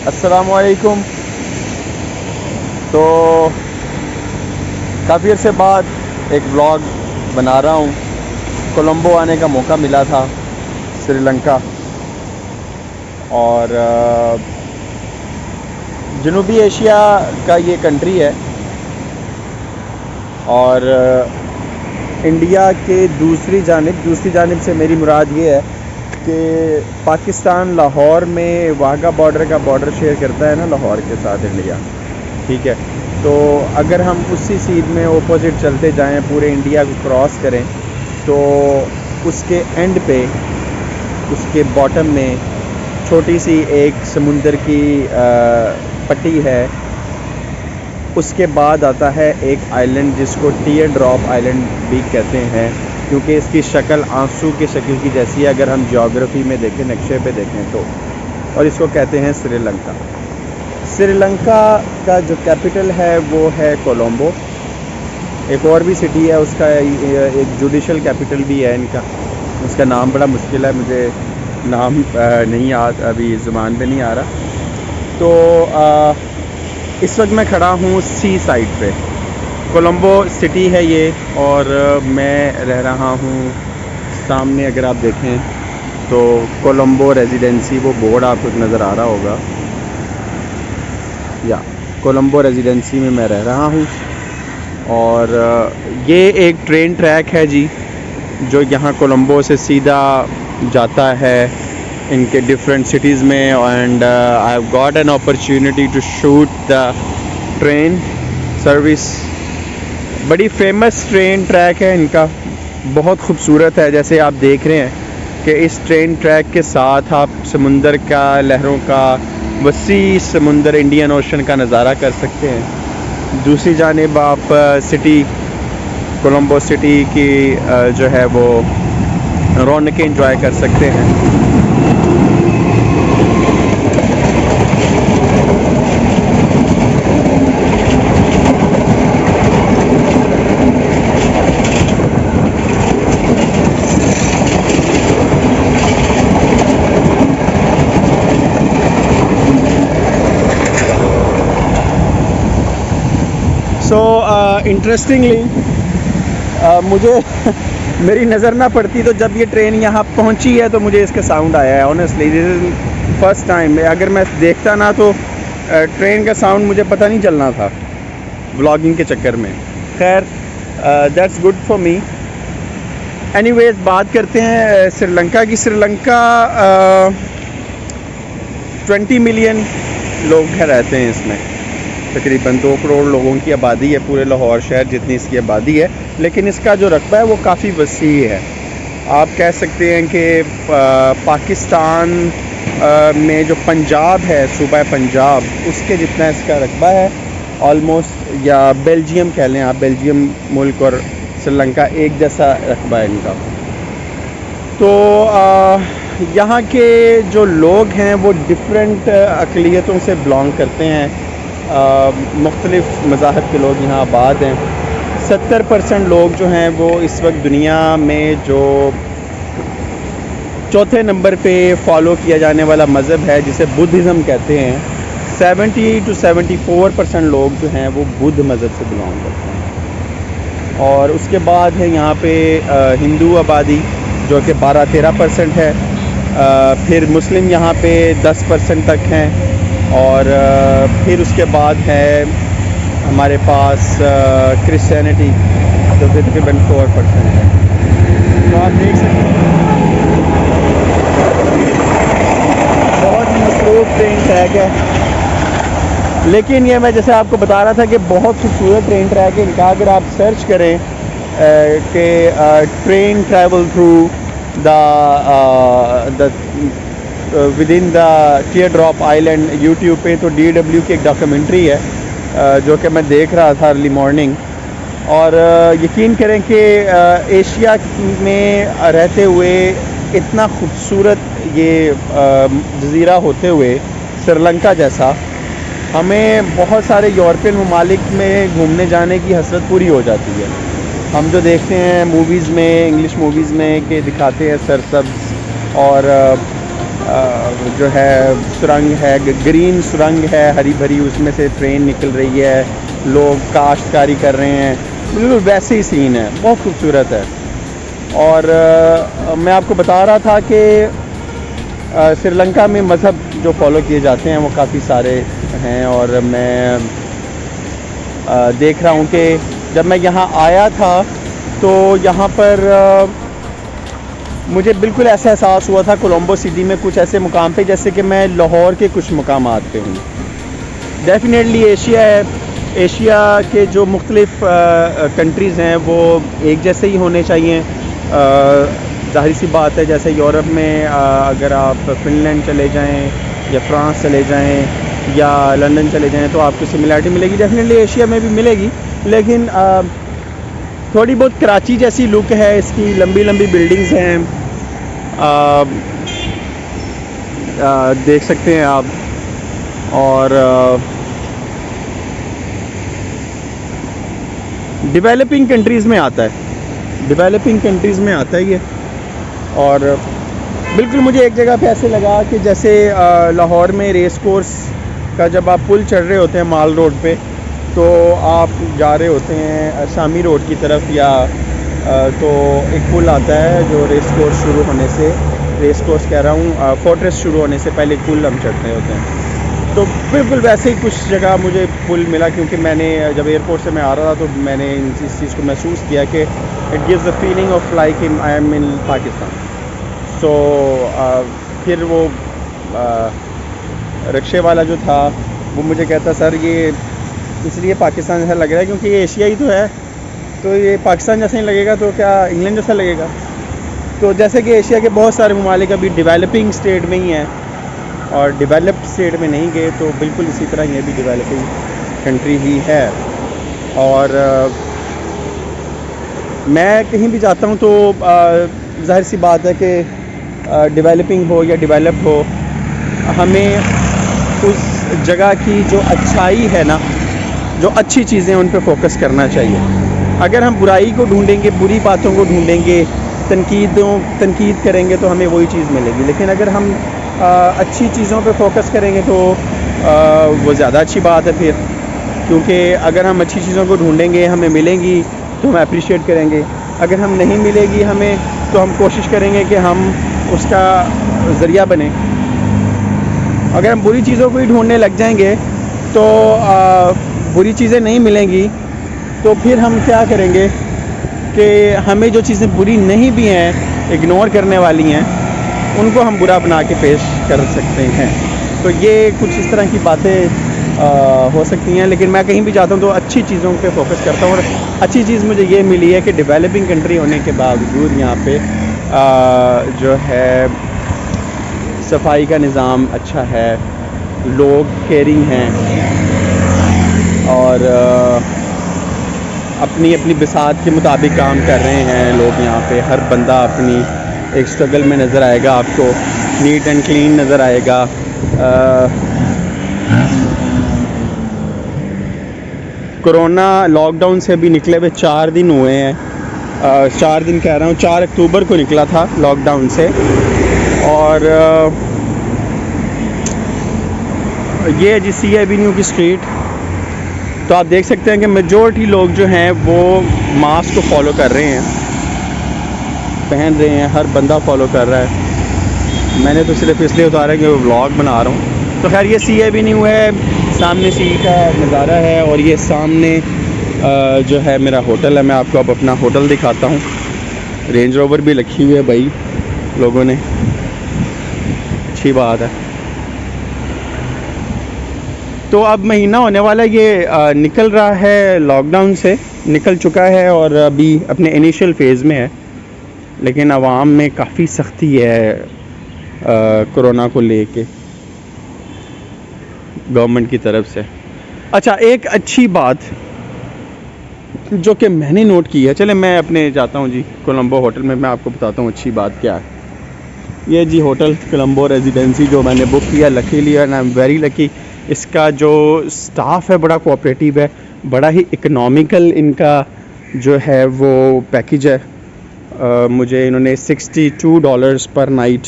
अस्सलामुअलैकुम। तो काफ़ी अर्से बाद एक व्लॉग बना रहा हूँ। कोलंबो आने का मौका मिला था, श्रीलंका, और जनूबी एशिया का ये कंट्री है। और इंडिया के दूसरी जानिब से मेरी मुराद ये है कि पाकिस्तान लाहौर में वाघा बॉर्डर का बॉर्डर शेयर करता है ना लाहौर के साथ इंडिया, ठीक है। तो अगर हम उसी सीध में ओपोजिट चलते जाएं, पूरे इंडिया को क्रॉस करें, तो उसके एंड पे, उसके बॉटम में छोटी सी एक समुंदर की पट्टी है। उसके बाद आता है एक आइलैंड जिसको टीयर ड्रॉप आइलैंड भी कहते हैं, क्योंकि इसकी शक्ल आंसू के शक्ल की जैसी है अगर हम ज्योग्राफी में देखें, नक्शे पे देखें तो। और इसको कहते हैं श्रीलंका। श्रीलंका का जो कैपिटल है वो है कोलंबो। एक और भी सिटी है, उसका एक जुडिशल कैपिटल भी है इनका। उसका नाम बड़ा मुश्किल है, मुझे नाम नहीं याद, अभी ज़ुबान पे नहीं आ रहा। तो इस वक्त मैं खड़ा हूँ सी साइड पे। कोलंबो सिटी है ये, और मैं रह रहा हूँ सामने। अगर आप देखें तो कोलंबो रेजिडेंसी, वो बोर्ड आपको नज़र आ रहा होगा, या कोलंबो रेजिडेंसी में मैं रह रहा हूँ। और ये एक ट्रेन ट्रैक है जी, जो यहाँ कोलंबो से सीधा जाता है इनके डिफरेंट सिटीज़ में। And I have got an opportunity to shoot the train service. बड़ी फेमस ट्रेन ट्रैक है इनका, बहुत खूबसूरत है। जैसे आप देख रहे हैं कि इस ट्रेन ट्रैक के साथ आप समुंदर का, लहरों का, वसी समुंदर, इंडियन ओशन का नज़ारा कर सकते हैं। दूसरी जानिब आप सिटी, कोलंबो सिटी की जो है वो रौनकें एंजॉय कर सकते हैं। सो इंटरेस्टिंगली मुझे मेरी नज़र ना पड़ती, तो जब ये ट्रेन यहाँ पहुँची है तो मुझे इसका साउंड आया है। Honestly this is first time. अगर मैं देखता ना तो ट्रेन का साउंड मुझे पता नहीं चलना था व्लॉगिंग के चक्कर में। खैर, that's good for me. Anyways, बात करते हैं श्रीलंका की। श्रीलंका 20 मिलियन लोग रहते हैं इसमें। तकरीबन 2 करोड़ लोगों की आबादी है, पूरे लाहौर शहर जितनी इसकी आबादी है। लेकिन इसका जो रकबा है वो काफ़ी वसी है। आप कह सकते हैं कि पाकिस्तान में जो पंजाब है, सूबा पंजाब, उसके जितना इसका रकबा है ऑलमोस्ट। या बेल्जियम कह लें आप, बेल्जियम मुल्क और श्रीलंका एक जैसा रकबा है इनका। तो यहाँ के जो लोग हैं वो डिफरेंट अक़लियतों से बिलोंग करते हैं। मुख्तलिफ़ मज़ाहब के लोग यहाँ आबाद हैं। 70% लोग जो हैं वो इस वक्त दुनिया में जो चौथे नंबर पे फॉलो किया जाने वाला मज़हब है, जिसे बुद्धिज़्म कहते हैं, 70 to 74% लोग जो हैं वो बुद्ध मज़हब से बिलोंग करते हैं। और उसके बाद है यहाँ पे हिंदू आबादी, जो कि 12-13% है। फिर मुस्लिम यहाँ पे 10% तक हैं। और फिर उसके बाद है हमारे पास क्रिश्चियनिटी, जो तकरीबन 4% है। तो आप देख सकते हैं बहुत ही मसरूफ़ ट्रेन ट्रैक है। लेकिन ये मैं जैसे आपको बता रहा था कि बहुत खूबसूरत ट्रेन ट्रैक है इनका। अगर आप सर्च करें कि train travel through the with in the tier drop island YouTube पे, तो DW की एक डॉक्यूमेंट्री है जो कि मैं देख रहा था अर्ली मॉर्निंग। और यकीन करें कि एशिया में रहते हुए इतना खूबसूरत ये जज़ीरा होते हुए श्रीलंका जैसा, हमें बहुत सारे यूरोपियन ममालिक में घूमने जाने की हसरत पूरी हो जाती है। हम जो देखते हैं मूवीज़ में, इंग्लिश मूवीज़ में, कि दिखाते हैं सरसब्ज़ और जो है सुरंग है, ग्रीन सुरंग है हरी भरी, उसमें से ट्रेन निकल रही है, लोग काश्तकारी कर रहे हैं, बिल्कुल वैसे ही सीन है, बहुत खूबसूरत है। और मैं आपको बता रहा था कि श्रीलंका में मज़हब जो फॉलो किए जाते हैं वो काफ़ी सारे हैं, और मैं देख रहा हूँ कि जब मैं यहाँ आया था तो यहाँ पर मुझे बिल्कुल ऐसा एहसास हुआ था कोलंबो सिटी में कुछ ऐसे मुकाम पे जैसे कि मैं लाहौर के कुछ मुकामात पे हूँ। डेफिनेटली एशिया है, एशिया के जो मुख्तलिफ़ कंट्रीज़ हैं वो एक जैसे ही होने चाहिए। ज़ाहिर सी बात है, जैसे यूरोप में अगर आप फ़िनलैंड चले जाएं या फ्रांस चले जाएं या लंदन चले जाएं तो आपको सिमिलरिटी मिलेगी, डेफिनेटली एशिया में भी मिलेगी, लेकिन थोड़ी बहुत कराची जैसी लुक है इसकी, लंबी लंबी बिल्डिंग्स हैं, देख सकते हैं आप। और डेवलपिंग कंट्रीज़ में आता है, डेवलपिंग कंट्रीज़ में आता है ये। और बिल्कुल मुझे एक जगह पे ऐसे लगा कि जैसे लाहौर में रेस कोर्स का जब आप पुल चढ़ रहे होते हैं माल रोड पे, तो आप जा रहे होते हैं शामी रोड की तरफ, या तो एक पुल आता है जो रेस कोर्स शुरू होने से, रेस कोर्स कह रहा हूँ, फोर्ट्रेस शुरू होने से पहले पुल हम चढ़ते होते हैं। तो बिल्कुल वैसे ही कुछ जगह मुझे पुल मिला, क्योंकि मैंने जब एयरपोर्ट से मैं आ रहा था तो मैंने इस चीज़ को महसूस किया कि it gives the feeling of like I am in Pakistan. So फिर वो रिक्शे वाला जो था वो मुझे कहता, सर ये इसलिए पाकिस्तान जैसा लग रहा है क्योंकि ये एशिया ही तो है, तो ये पाकिस्तान जैसा ही लगेगा तो क्या इंग्लैंड जैसा लगेगा? तो जैसे कि एशिया के बहुत सारे ममालिक अभी डेवलपिंग स्टेट में ही हैं और डेवलप्ड स्टेट में नहीं गए, तो बिल्कुल इसी तरह ये भी डेवलपिंग कंट्री ही है। और मैं कहीं भी जाता हूँ तो ज़ाहिर सी बात है कि डेवलपिंग हो या डेवलप हो, हमें उस जगह की जो अच्छाई है ना, जो अच्छी चीज़ें उन पे फोकस करना चाहिए। अगर हम बुराई को ढूंढेंगे, बुरी बातों को ढूंढेंगे, तनकीद करेंगे तो हमें वही चीज़ मिलेगी। लेकिन अगर हम अच्छी चीज़ों पे फोकस करेंगे तो वो ज़्यादा अच्छी बात है फिर, क्योंकि अगर हम अच्छी चीज़ों को ढूंढेंगे हमें मिलेंगी तो हम अप्रिशिएट करेंगे, अगर हम नहीं मिलेगी हमें तो हम कोशिश करेंगे कि हम उसका ज़रिया बने। अगर हम बुरी चीज़ों को ही ढूंढने लग जाएंगे तो बुरी चीज़ें नहीं मिलेंगी, तो फिर हम क्या करेंगे कि हमें जो चीज़ें बुरी नहीं भी हैं, इग्नोर करने वाली हैं, उनको हम बुरा बना के पेश कर सकते हैं। तो ये कुछ इस तरह की बातें हो सकती हैं। लेकिन मैं कहीं भी जाता हूँ तो अच्छी चीज़ों पे फोकस करता हूँ, और अच्छी चीज़ मुझे ये मिली है कि डेवलपिंग कंट्री होने के बावजूद यहाँ पे जो है सफाई का निज़ाम अच्छा है, लोग केयरिंग हैं, और अपनी अपनी बिसात के मुताबिक काम कर रहे हैं लोग यहाँ पे। हर बंदा अपनी एक स्ट्रगल में नज़र आएगा, आपको नीट एंड क्लीन नज़र आएगा। कोरोना लॉकडाउन से भी निकले हुए 4 दिन हुए हैं, 4 दिन कह रहा हूँ, 4 अक्टूबर को निकला था लॉकडाउन से। और ये है जी सी एवेन्यू की स्ट्रीट। तो आप देख सकते हैं कि मेजॉरिटी लोग जो हैं वो मास्क को फॉलो कर रहे हैं, पहन रहे हैं, हर बंदा फॉलो कर रहा है। मैंने तो सिर्फ इसलिए उतारा कि वो व्लॉग बना रहा हूँ। तो खैर ये सी एवेन्यू है, सामने सी का नज़ारा है, और ये सामने जो है मेरा होटल है। मैं आपको अब अपना होटल दिखाता हूँ। रेंज रोवर भी रखी हुई है भाई लोगों ने, अच्छी बात है। तो अब महीना होने वाला, ये निकल रहा है लॉकडाउन से, निकल चुका है और अभी अपने इनिशियल फेज़ में है, लेकिन आवाम में काफ़ी सख्ती है कोरोना को लेके गवर्नमेंट की तरफ से। अच्छा, एक अच्छी बात जो कि मैंने नोट की है, चले मैं अपने जाता हूँ जी कोलंबो होटल में, मैं आपको बताता हूँ अच्छी बात क्या है। ये जी होटल कोलंबो रेजिडेंसी जो मैंने बुक किया, luckily and I am very lucky. इसका जो स्टाफ है बड़ा कोऑपरेटिव है, बड़ा ही इकोनॉमिकल इनका जो है वो पैकेज है। मुझे इन्होंने $62 पर नाइट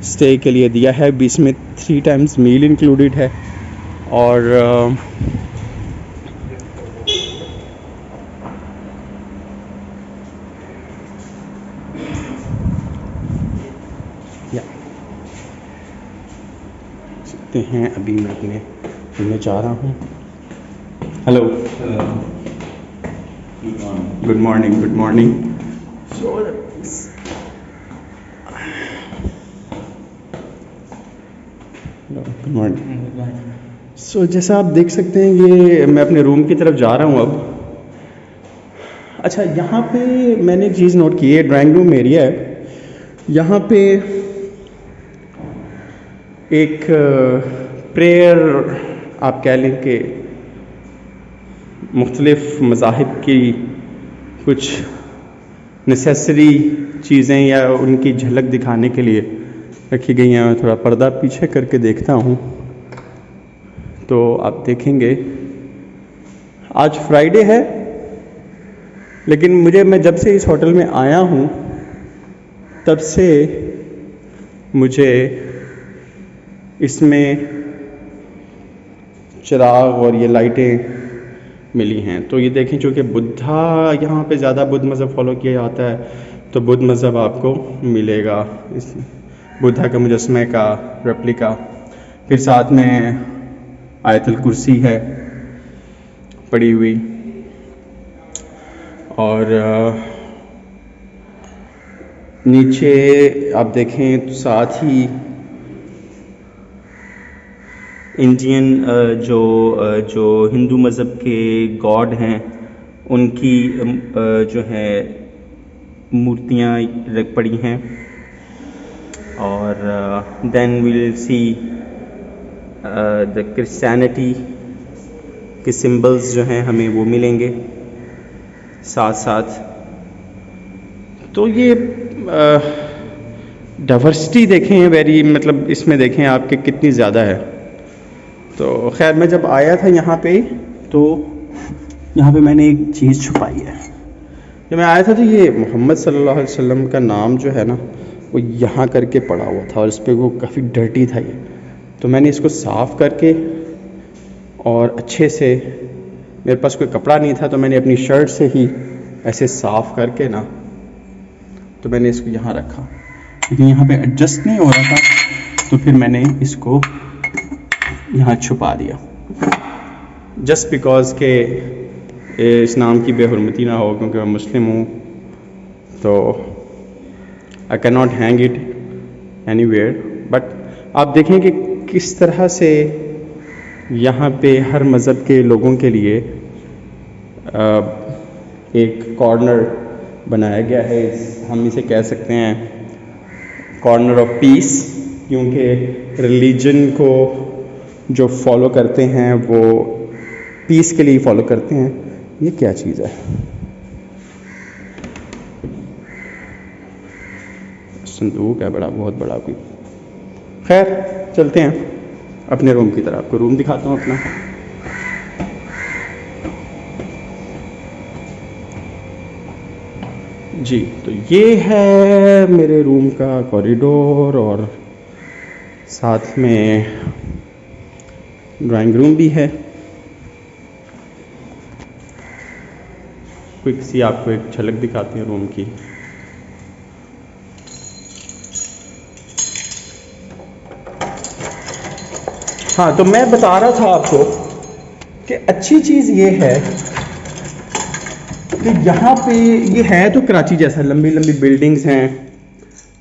स्टे के लिए दिया है। बीच में 3 टाइम्स मील इंक्लूडेड है। और सकते हैं अभी मैं अपने रूम में जा रहा हूँ। Hello, good morning, good morning. Good morning. So जैसा आप देख सकते हैं, ये मैं अपने रूम की तरफ जा रहा हूँ अब। अच्छा, यहाँ पे मैंने एक चीज़ नोट की है, ड्राइंग रूम एरिया है। यहाँ पे एक प्रेयर आप कह लें कि मुख्तलिफ़ मज़ाहिब की कुछ नेसेसरी चीज़ें या उनकी झलक दिखाने के लिए रखी गई हैं। मैं थोड़ा पर्दा पीछे करके देखता हूँ तो आप देखेंगे आज फ्राइडे है, लेकिन मैं जब से इस होटल में आया हूँ तब से मुझे इसमें चिराग और ये लाइटें मिली हैं। तो ये देखें, चूँकि बुद्धा यहाँ पे ज़्यादा बुद्ध मज़हब फॉलो किया जाता है, तो बुद्ध मज़हब आपको मिलेगा इस बुद्धा का मुजस्मे का रेप्लिका। फिर साथ में आयतुल कुर्सी है पड़ी हुई, और नीचे आप देखें तो साथ ही इंडियन जो हिंदू मज़हब के गॉड हैं उनकी जो है मूर्तियाँ रख पड़ी हैं। और then will see the Christianity के सिंबल्स जो हैं हमें वो मिलेंगे साथ साथ। तो ये डाइवर्सिटी देखें वेरी, मतलब इसमें देखें आपके कितनी ज़्यादा है। तो खैर, मैं जब आया था यहाँ पे तो यहाँ पे मैंने एक चीज़ छुपाई है। जब मैं आया था तो ये मोहम्मद सल्लल्लाहु अलैहि वसल्लम का नाम जो है ना वो यहाँ करके पड़ा हुआ था, और इस पर वो काफ़ी डर्टी था ये। तो मैंने इसको साफ़ करके और अच्छे से, मेरे पास कोई कपड़ा नहीं था तो मैंने अपनी शर्ट से ही ऐसे साफ़ करके ना, तो मैंने इसको यहाँ रखा। लेकिन यहाँ पे एडजस्ट नहीं हो रहा था तो फिर मैंने इसको यहाँ छुपा दिया, जस्ट बिकॉज के इस्लाम की बेहुरमती ना हो, क्योंकि मैं मुस्लिम हूँ तो I can not hang it anywhere. But आप देखें कि किस तरह से यहाँ पे हर मज़हब के लोगों के लिए एक कॉर्नर बनाया गया है। हम इसे कह सकते हैं कॉर्नर ऑफ पीस, क्योंकि रिलीजन को जो फॉलो करते हैं वो पीस के लिए फॉलो करते हैं। ये क्या चीज़ है? संदूक है बड़ा, बहुत बड़ा भी। खैर, चलते हैं अपने रूम की तरफ। आपको रूम दिखाता हूँ अपना। जी, तो ये है मेरे रूम का कॉरिडोर, और साथ में ड्राइंग रूम भी है। क्विक सी आपको एक झलक दिखाती हूँ रूम की। हाँ, तो मैं बता रहा था आपको कि अच्छी चीज़ ये है कि यहाँ पे ये है तो कराची जैसा, लंबी लंबी बिल्डिंग्स हैं,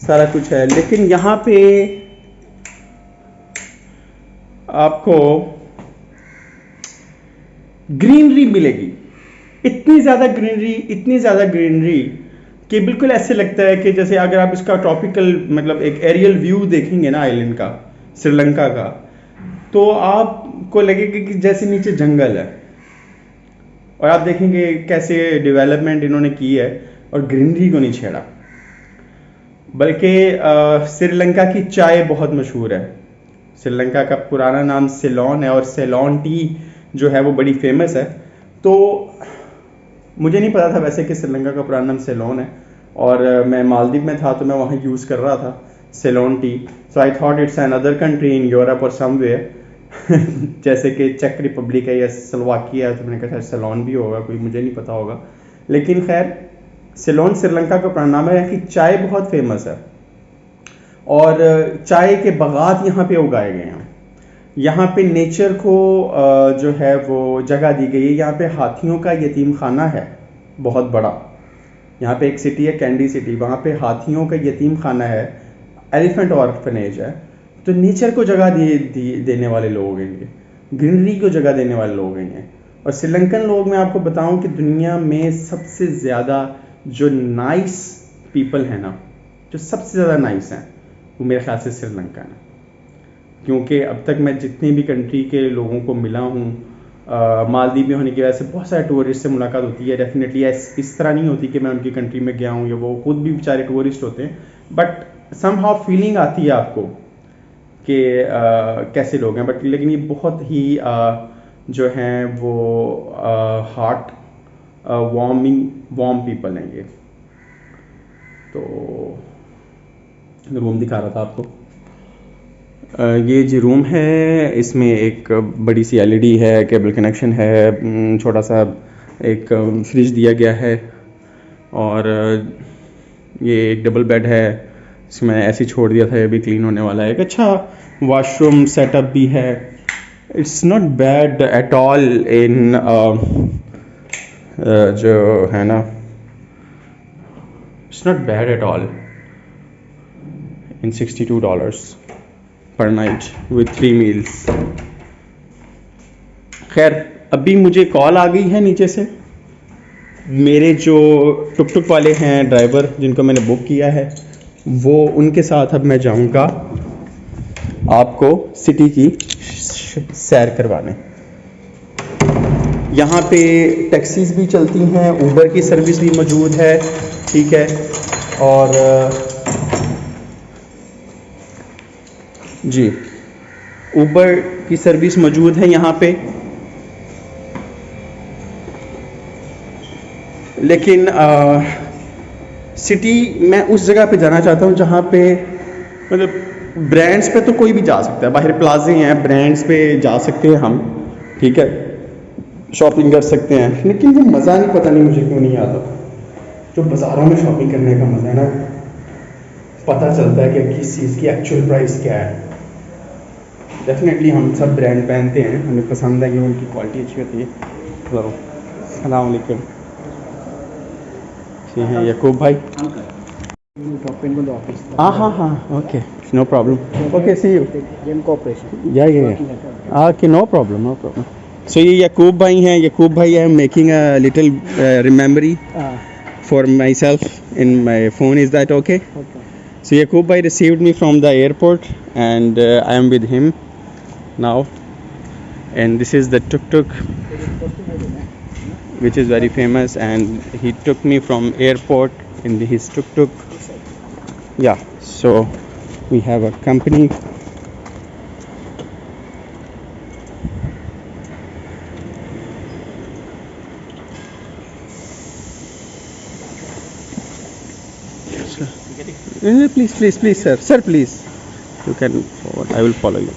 सारा कुछ है, लेकिन यहाँ पे आपको ग्रीनरी मिलेगी। इतनी ज़्यादा ग्रीनरी कि बिल्कुल ऐसे लगता है कि जैसे अगर आप इसका ट्रॉपिकल, मतलब एक एरियल व्यू देखेंगे ना आइलैंड का, श्रीलंका का, तो आपको लगेगा कि जैसे नीचे जंगल है। और आप देखेंगे कैसे डेवलपमेंट इन्होंने की है और ग्रीनरी को नहीं छेड़ा। बल्कि श्रीलंका की चाय बहुत मशहूर है। श्रीलंका का पुराना नाम सेलोन है, और सेलोन टी जो है वो बड़ी फेमस है। तो मुझे नहीं पता था वैसे कि श्रीलंका का पुराना नाम सेलोन है, और मैं मालदीव में था तो मैं वहाँ यूज़ कर रहा था Ceylon tea. So I thought it's another country in Europe or somewhere. जैसे कि चेक रिपब्लिक है या स्लोवाकिया है, तो मैंने कहा शायद सेलोन भी होगा, कोई मुझे नहीं पता होगा। लेकिन खैर सेलोन श्रीलंका का पुराना नाम है कि चाय बहुत फेमस है और चाय के बागात यहाँ पे उगाए गए हैं। यहाँ पे नेचर को जो है वो जगह दी गई है। यहाँ पे हाथियों का यतीम खाना है बहुत बड़ा। यहाँ पे एक सिटी है कैंडी सिटी, वहाँ पे हाथियों का यतीम खाना है, एलिफेंट ऑर्फनेज है। तो नेचर को जगह देने वाले लोग हैं ये, ग्रीनरी को जगह देने वाले लोग हैं ये। और श्रीलंकन लोग, मैं आपको बताऊं कि दुनिया में सबसे ज़्यादा जो नाइस पीपल हैं ना, जो सबसे ज़्यादा नाइस हैं, वो मेरे ख्याल से श्रीलंका है। क्योंकि अब तक मैं जितनी भी कंट्री के लोगों को मिला हूँ, मालदीव में होने की वजह से बहुत सारे टूरिस्ट से मुलाकात होती है। डेफिनेटली इस तरह नहीं होती कि मैं उनकी कंट्री में गया हूँ या वो खुद भी बेचारे टूरिस्ट होते हैं, बट समहाउ फीलिंग आती है आपको कि कैसे लोग हैं। बट लेकिन ये बहुत ही जो हैं वो हार्ट वार्म पीपल हैं ये। तो रूम दिखा रहा था आपको। ये जो रूम है इसमें एक बड़ी सी एलईडी है, केबल कनेक्शन है, छोटा सा एक फ्रिज दिया गया है और ये एक डबल बेड है। इसमें ऐसे छोड़ दिया था, ये भी क्लीन होने वाला है। एक अच्छा वॉशरूम सेटअप भी है। It's not bad at all in जो है ना, it's not bad at all in $62 पर नाइट विथ 3 मील्स। खैर अभी मुझे कॉल आ गई है नीचे से। मेरे जो टुक टुक वाले हैं ड्राइवर, जिनको मैंने बुक किया है, वो उनके साथ अब मैं जाऊंगा आपको सिटी की सैर करवाने। यहाँ पे टैक्सीज भी चलती हैं, ऊबर की सर्विस भी मौजूद है, ठीक है। और जी ऊबर की सर्विस मौजूद है यहाँ पे। लेकिन सिटी मैं उस जगह पे जाना चाहता हूँ जहाँ पे मतलब ब्रांड्स पे तो कोई भी जा सकता है, बाहर प्लाजे हैं, ब्रांड्स पे जा सकते हैं हम, ठीक है, शॉपिंग कर सकते हैं। लेकिन वो मज़ा नहीं, पता नहीं मुझे क्यों नहीं आता जो बाज़ारों में शॉपिंग करने का मज़ा है ना। पता चलता है कि किस चीज़ की एक्चुअल प्राइस क्या है। डेफिनेटली हम सब ब्रांड पहनते हैं, हमें पसंद है कि उनकी क्वालिटी अच्छी होती है। हेलो, अस्सलाम वालेकुम। जी हैं यकूब भाई। हाँ, okay, no problem, okay, see you. या ओके, नो प्रॉब्लम। सो ये यकूब भाई हैं। यकूब भाई I am making a little रिमेम्बरी for myself in my phone. Is that okay? Okay. So Yaqub bhai received me from the airport and I am with him now, and this is the tuk-tuk which is very famous, and he took me from airport in his tuk-tuk. Yeah, so we have a company. Please, sir, please. You can forward. I will follow you.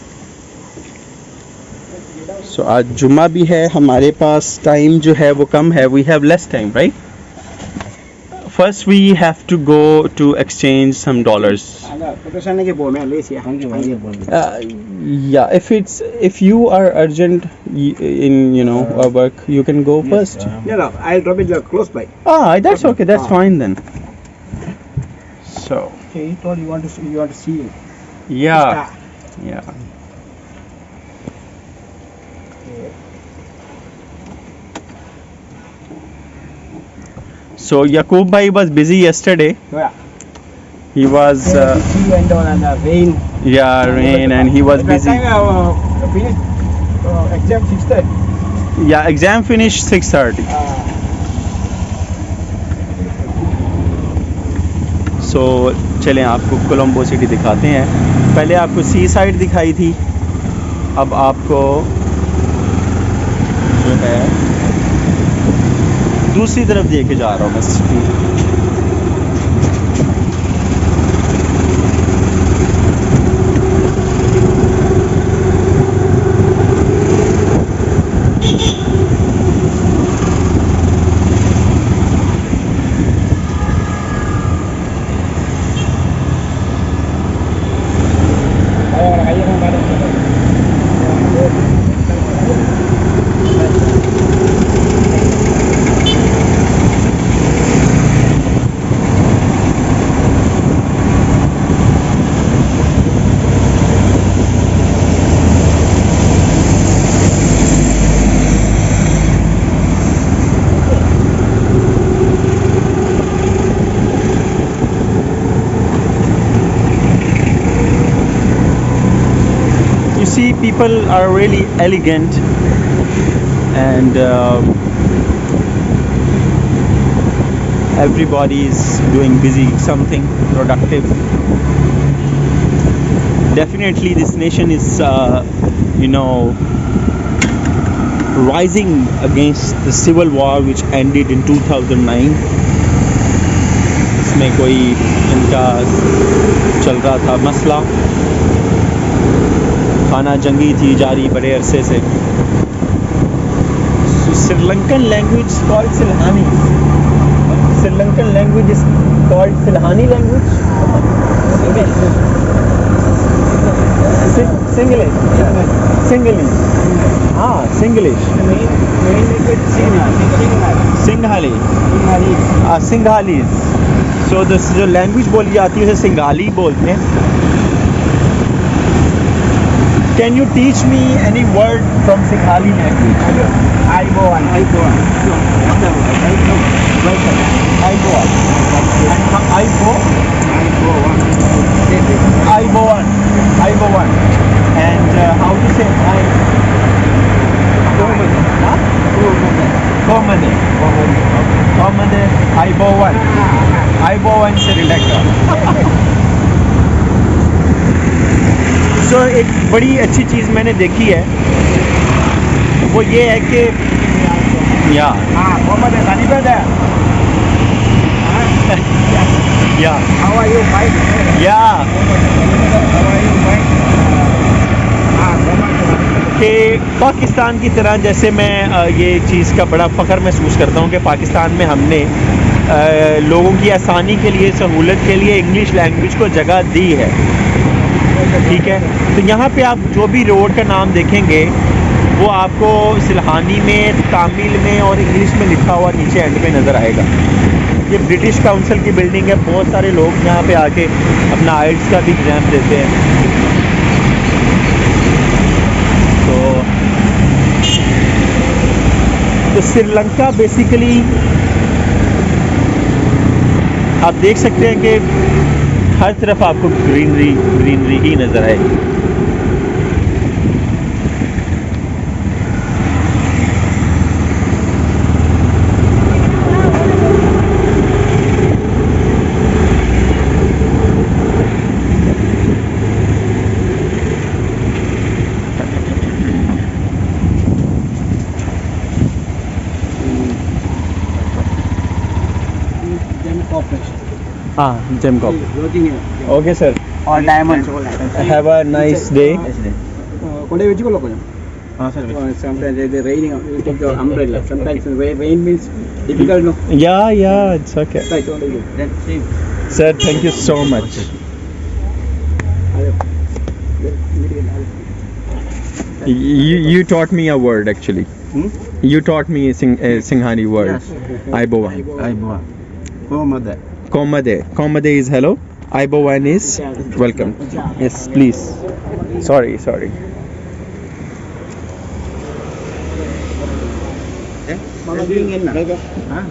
So आज जुम्मा भी है, हमारे पास time जो है वो कम है. We have less time, right? First we have to go to exchange some dollars. Yeah, if you are urgent in work, you can go first. No, I'll drop it close by. That's okay. That's fine then. So. Okay, you told you want to see him. Yeah. So Yaqub bhai was busy yesterday. Yeah. He was. He went on rain. Yeah, rain, and he was busy. That time finished exam 6:30. Yeah, exam finished 6:30. So चलें आपको Colombo city दिखाते हैं. पहले आपको सी side दिखाई थी, अब आपको जो है दूसरी तरफ देके जा रहा हूँ मैं city. people are really elegant and everybody is doing busy something productive. Definitely this nation is rising against the civil war which ended in 2009. इसमें कोई इनका चल रहा था मसला, खाना जंगी थी जारी बड़े अरसे से. श्रीलंकन लैंग्वेज कॉल्ड सिलहानी. श्रीलंकन लैंग्वेज इज कॉल्ड सिलहानी लैंग्वेज. Singlish. हाँ, Singlish. Singhali. Singhalese. So this जो लैंग्वेज बोली जाती है उसे सिंघाली बोलते हैं. Can you teach me any word from Singhali language? Aiboan. Aiboan. And how to say hi? Komade. Aiboan Sri Lanka. So एक बड़ी अच्छी चीज़ मैंने देखी है, वो ये है कि Komade Kanibada. Yeah. How are you, Mike? Yeah. How are you, Mike? कि पाकिस्तान की तरह जैसे मैं ये चीज़ का बड़ा फ़ख्र महसूस करता हूँ कि पाकिस्तान में हमने लोगों की आसानी के लिए, सहूलत के लिए इंग्लिश लैंग्वेज को जगह दी है. ठीक है, तो यहाँ पे आप जो भी रोड का नाम देखेंगे वो आपको सिलहानी में, तामिल में और इंग्लिश में लिखा हुआ नीचे एंड पे नज़र आएगा. ये ब्रिटिश काउंसिल की बिल्डिंग है. बहुत सारे लोग यहाँ पे आके अपना आइल्स का भी एग्ज़ाम देते हैं. तो श्रीलंका बेसिकली आप देख सकते हैं कि हर तरफ आपको ग्रीनरी ही नज़र आएगी. Gem Corporation. Okay, sir. All diamonds. Have a nice day. Kode vechikolo konjam. Sometimes the raining, you take your umbrella. Sometimes rain means difficult, no? Yeah, it's okay. Right, only you. Then see. Sir, thank you so much. You taught me a word actually. You taught me a Singhani word. Yes. Aiboan. Komade. Komade is hello. Aiboan is welcome. Yes, please. Sorry.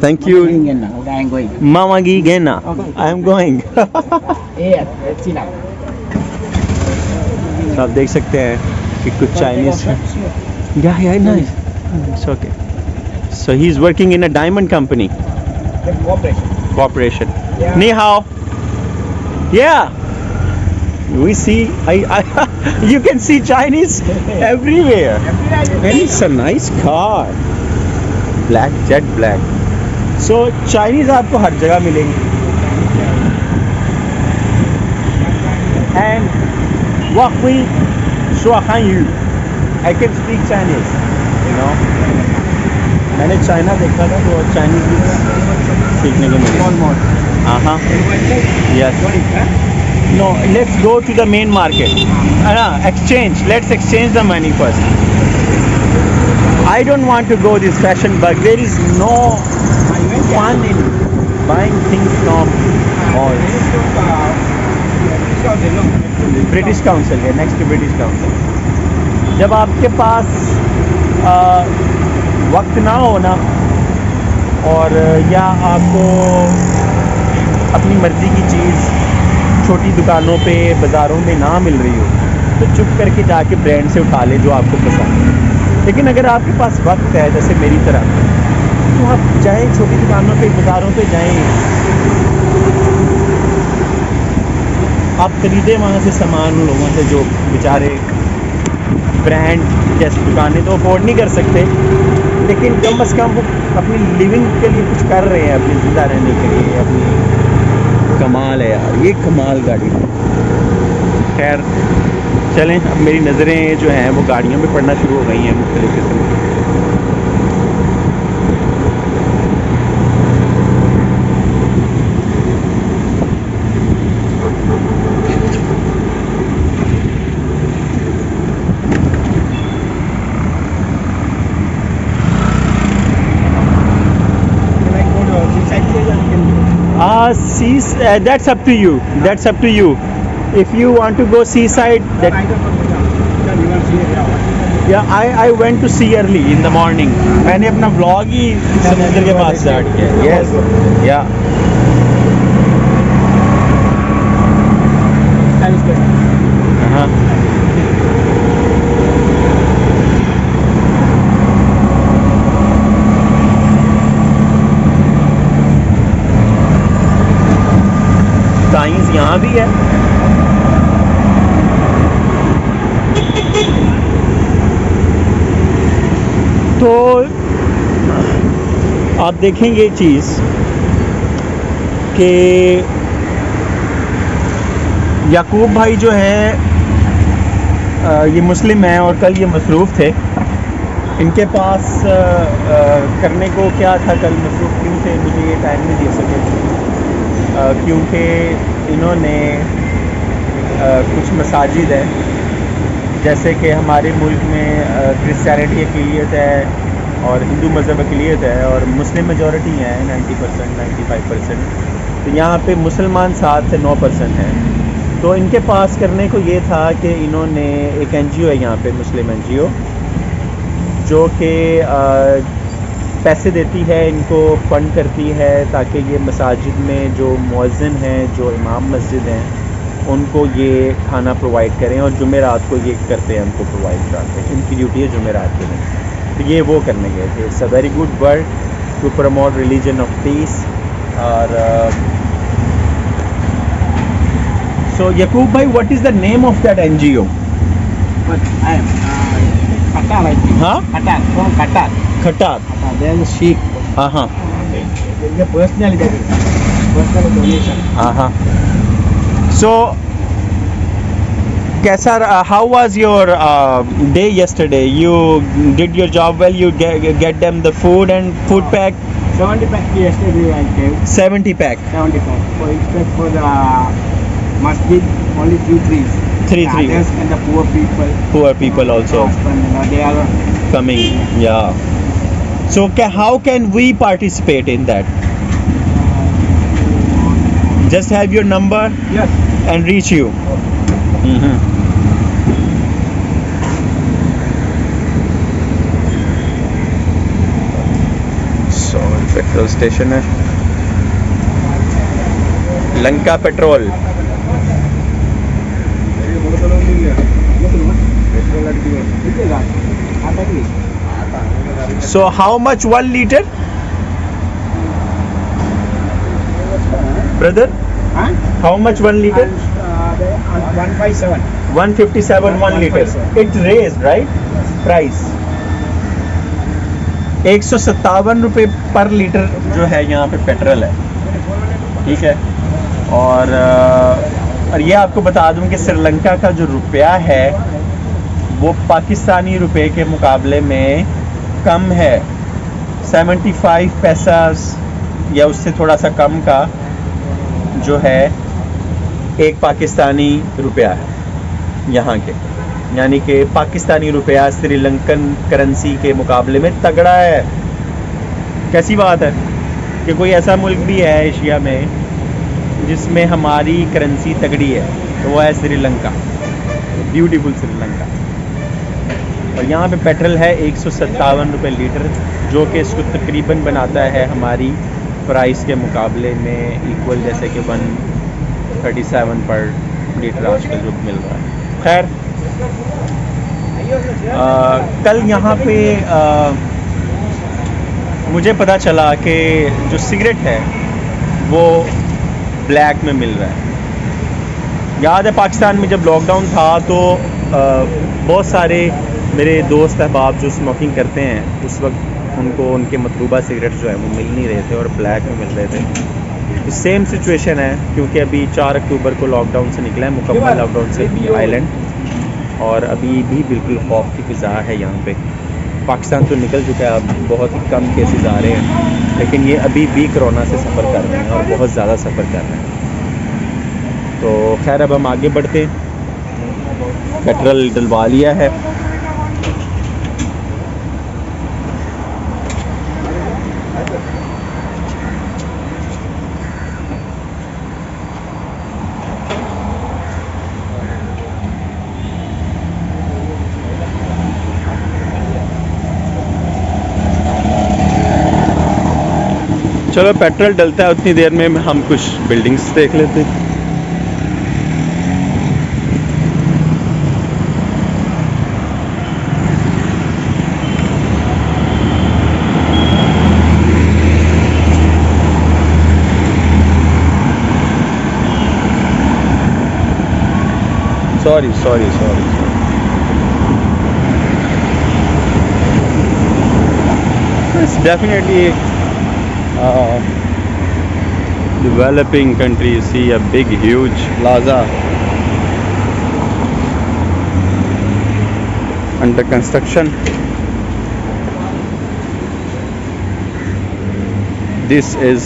Thank you. Mama gi gena. I am going. आप देख सकते हैं कि कुछ Chinese. Yeah, nice. It's okay. So he's working in a diamond company. Corporation. Yeah. Ni hao. Yeah. We see. You can see Chinese everywhere. And it's a nice car. Jet black. So Chinese आपको हर जगह मिलेंगे. And Wakwi Shuahanyu. I can speak Chinese. You know. मैंने China देखा था तो Chinese भी सीखने को मिला. Yes. No, let's go to the main market. Exchange. Let's exchange the money first. I don't want to go this fashion bug. There is no fun in buying things from malls. British Council है, next to British Council. जब आपके पास वक्त ना हो ना, और या आपको अपनी मर्ज़ी की चीज़ छोटी दुकानों पे, बाज़ारों में ना मिल रही हो, तो चुप करके जाके ब्रांड से उठा ले जो आपको पसंद है। लेकिन अगर आपके पास वक्त है जैसे मेरी तरह, तो आप जाएँ छोटी दुकानों पे, बाज़ारों पे जाएँ, आप खरीदें वहाँ से सामान उन लोगों से जो बेचारे ब्रांड जैसी दुकानें तो अफोर्ड नहीं कर सकते, लेकिन कम से कम वो अपनी लिविंग के लिए कुछ कर रहे हैं, अपनी ज़िंदा रहने के लिए अपनी। कमाल है यार, ये कमाल गाड़ी। खैर चलें, अब मेरी नज़रें जो हैं वो गाड़ियों पे पड़ना शुरू हो गई हैं मुख्तलिफ़ किस्म की। That's up to you. That's up to you. If you want to go seaside, that yeah, I went to sea early in the morning. मैंने अपना vlog ही समुद्र के पास स्टार्ट किया। Yes, yeah. हाँ। साइंस यहाँ भी है। तो आप देखेंगे चीज़ कि याकूब भाई जो है ये मुस्लिम हैं और कल ये मसरूफ़ थे। इनके पास करने को क्या था, कल मसरूफ़ क्यों थे मुझे ये टाइम नहीं दे सके, क्योंकि इन्होंने कुछ मसाजिद हैं, जैसे कि हमारे मुल्क में क्रिश्चियनिटी अक़लियत है और हिंदू मज़हब अक़लियत है और मुस्लिम मेजॉरिटी है 90% 95%, तो यहाँ पे मुसलमान 7 से 9% हैं। तो इनके पास करने को ये था कि इन्होंने एक NGO है यहाँ पे, मुस्लिम NGO, जो कि पैसे देती है, इनको फ़ंड करती है ताकि ये मसाजिद में जो मुअज़्ज़िन हैं, जो इमाम मस्जिद हैं, उनको ये खाना प्रोवाइड करें और जुमेरात को ये करते हैं, उनको प्रोवाइड कराते हैं। इनकी ड्यूटी है जुमेरात के दिन, तो ये वो करने गए थे। It's a very good work to promote religion of peace. और सो याकूब भाई, what is the name of that NGO? Qatar, I think. हाँ, Qatar, from Qatar. Qatar. Qatar, they are Sheikh. हाँ हाँ They personally donation. हाँ हाँ। So कैसा रहा? How was your day yesterday? You did your job well. You get them the food and food pack. 70 pack yesterday I gave. 70 pack. 70 pack. For expect for the masjid only 3 trees. 3 The others and the poor people. Poor people also They are coming. Yeah. So how can we participate in that? Just have your number yes. and reach you. So petrol station है, Lanka petrol. So how much 1 liter? Brother? Huh? How much 1 liter? 157. 157 1 liter. It raised, right? Price. 157 रुपये पर litre जो है यहाँ पे petrol है, ठीक है। और ये आपको बता दूं कि श्रीलंका का जो रुपया है वो पाकिस्तानी रुपए के मुकाबले में कम है। 75 पैसा या उससे थोड़ा सा कम का जो है एक पाकिस्तानी रुपया है यहाँ के, यानी कि पाकिस्तानी रुपया श्रीलंकन करेंसी के मुकाबले में तगड़ा है। कैसी बात है कि कोई ऐसा मुल्क भी है एशिया में जिसमें हमारी करेंसी तगड़ी है, तो वो है श्रीलंका, ब्यूटीफुल श्रीलंका। और यहाँ पे पेट्रोल है 157 रुपये लीटर, जो कि इसको तकरीबन बनाता है हमारी प्राइस के मुकाबले में इक्वल, जैसे कि 137 पर लीटर आजकल जो मिल रहा है। खैर कल यहाँ पे मुझे पता चला कि जो सिगरेट है वो ब्लैक में मिल रहा है। याद है पाकिस्तान में जब लॉकडाउन था तो बहुत सारे मेरे दोस्त अहबाब जो स्मोकिंग करते हैं उस वक्त उनको उनके मतलूबा सिगरेट जो है वो मिल नहीं रहे थे और ब्लैक में मिल रहे थे। सेम सिचुएशन है क्योंकि अभी 4 अक्टूबर को लॉकडाउन से निकला है, मुकम्मल लॉकडाउन से आइलैंड, और अभी भी बिल्कुल खौफ की फ़िज़ा है यहाँ पे। पाकिस्तान तो निकल चुका है, अब बहुत ही कम केसेस आ रहे हैं, लेकिन ये अभी भी कोरोना से सफ़र कर रहे हैं और बहुत ज़्यादा सफ़र कर रहे हैं। तो खैर अब हम आगे बढ़ते हैं। पेट्रोल डलवा लिया है। चलो पेट्रोल डलता है, उतनी देर में हम कुछ बिल्डिंग्स देख लेते हैं। Sorry It's definitely developing country. You see a big huge plaza under construction. This is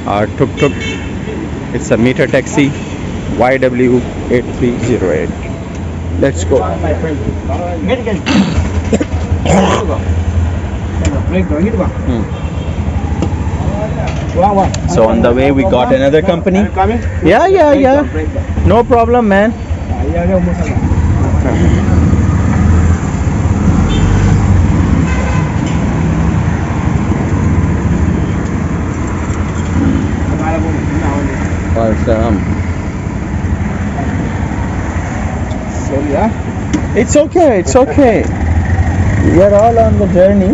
our tuk-tuk. It's a meter taxi YW8308. Let's go. So on the way we got another company. Yeah. No problem, man. Awesome. So yeah, It's okay. We are all on the journey.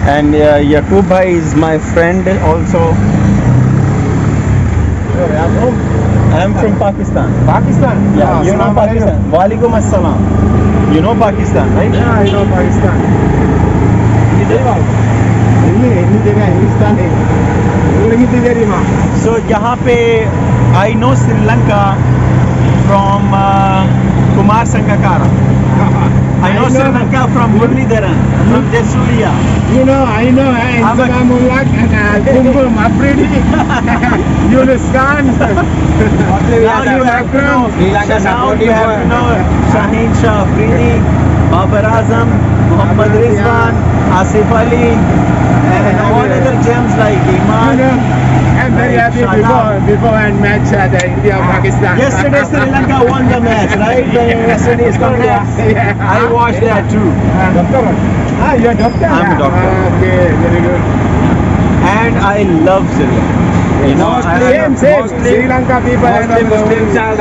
And Yaqub bhai is my friend also. where are you from? I am from Pakistan. Pakistan. Yeah, you know Pakistan. Walaikum assalam. You know Pakistan, right? Yeah, I know Pakistan. Any जगह हिंदुस्तान है, वो नहीं थी तेरी माँ। So यहाँ पे I know Sri Lanka from Kumar Sangakkara. I know Sri Lanka from Muralidharan, from Jesuria. You know, I know, Instagram Mulak and Kumbum Afridi, Yunus Khan. Now you have to know, now you have to know Shaheen Shah Afridi, Babar Azam, Muhammad Rizwan, Asif Ali, and all other gems like Iman. I'm very happy beforehand match the India-Pakistan. Yesterday Sri Lanka won the match, right? The yesterday's contest. Yeah. I watched that too. Doctor? You're a doctor? I'm a doctor. Okay, very good. And I love Sri Lanka. You know, Same. Sri Lanka people and Muslims are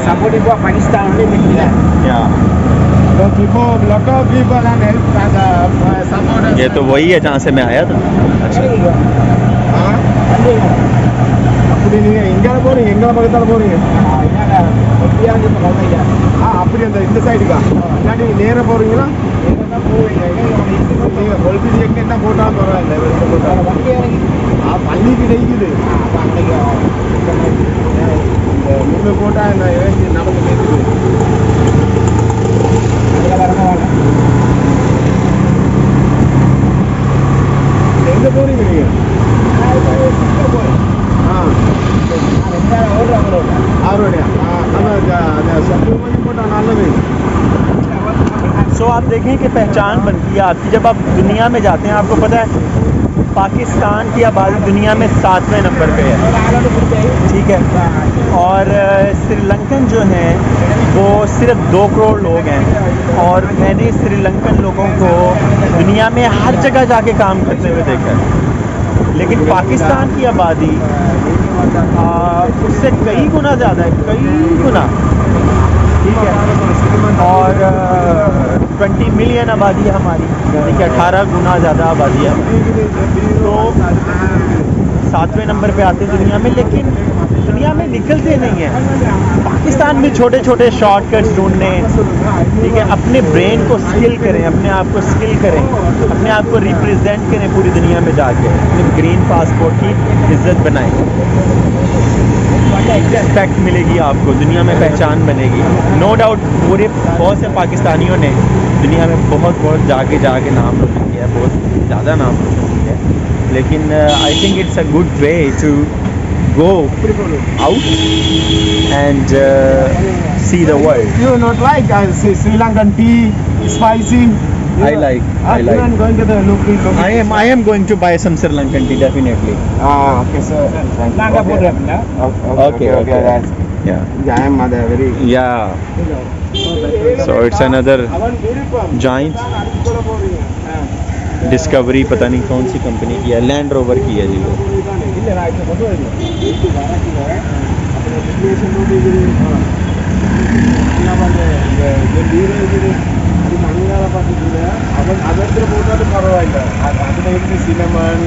supporting for Pakistan only. Yeah. So people, lot of people and help and support. ये तो वही है जहाँ से मैं आया था. அப்படி நீங்க எங்க போறீங்க, எங்க பக்கத்தால போறீங்க? அப்படி அந்த இந்த சைடுக்கா இல்லாட்டி நேர போறீங்களா? நீங்க கொல்பி எங்க என்ன போட்டாலும் பரவாயில்ல, பள்ளிக்கு கிடைக்குது. இந்த முன்னு போட்டா நமக்கு கிடைக்குது. எங்க போறீங்க நீங்க? सो आप देखें कि पहचान बनती है आपकी जब आप दुनिया में जाते हैं। आपको पता है पाकिस्तान की आबादी दुनिया में 7वें नंबर पे है, ठीक है, और श्रीलंकन जो हैं वो सिर्फ 2 करोड़ लोग हैं। और मैंने श्रीलंकन लोगों को दुनिया में हर जगह जाके काम करते हुए देखा है, लेकिन पाकिस्तान की आबादी उससे कई गुना ज़्यादा है, कई गुना, ठीक है, और 20 मिलियन आबादी है हमारी, यानी कि 18 गुना ज़्यादा आबादी है। तो 7वें नंबर पे आते हैं दुनिया में, लेकिन दुनिया में निकलते नहीं हैं। पाकिस्तान में छोटे छोटे शॉर्टकट्स ढूंढने, ठीक है, अपने ब्रेन को स्किल करें, अपने आप को स्किल करें, अपने आप को रिप्रेजेंट करें पूरी दुनिया में जाके, अपने ग्रीन पासपोर्ट की इज्जत बनाएं, रिस्पेक्ट मिलेगी आपको, दुनिया में पहचान बनेगी। नो डाउट पूरे बहुत से पाकिस्तानियों ने दुनिया में बहुत जाके नाम रोशन किया है, बहुत ज़्यादा नाम रोशन किया है, लेकिन I think it's a good way to go out and see the world. You not like Sri Lankan tea, spicy? I like. You are going to the local. I am going to buy some Sri Lankan tea definitely. Okay, sir. Lanka program, na? Okay. Yeah, I am very. Yeah. So it's another giant discovery, पता नहीं कौन सी company की है, land rover की है जी वो। cinnamon,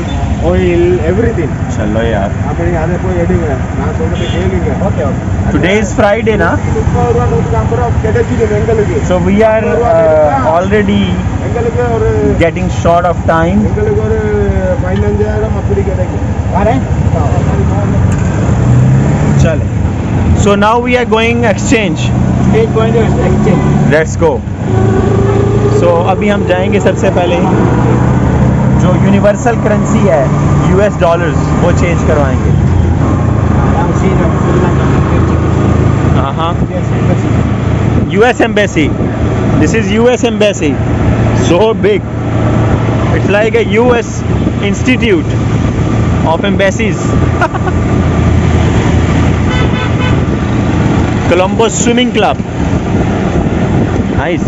oil, everything. चलो यार, अपने आधे कोई एडिंग है ना, तो के खेलेंगे। ओके today is Friday ना, so we are already getting short of time. चले, so now we are going exchange. Let's go. So अभी हम जाएंगे सबसे पहले जो यूनिवर्सल करेंसी है US डॉलर्स, वो चेंज करवाएंगे। हाँ, US embassy. This is US embassy. So big. It's like a US institute of embassies. Colombo Swimming Club. Nice.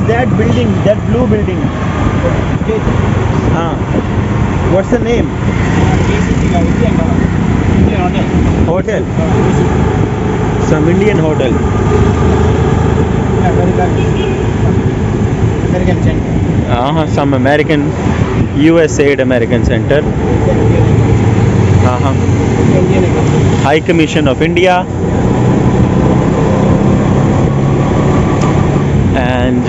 That building, that blue building. What's the name? Hotel. Some Indian hotel. American center. Some American, USAID American Center. High Commission of India. And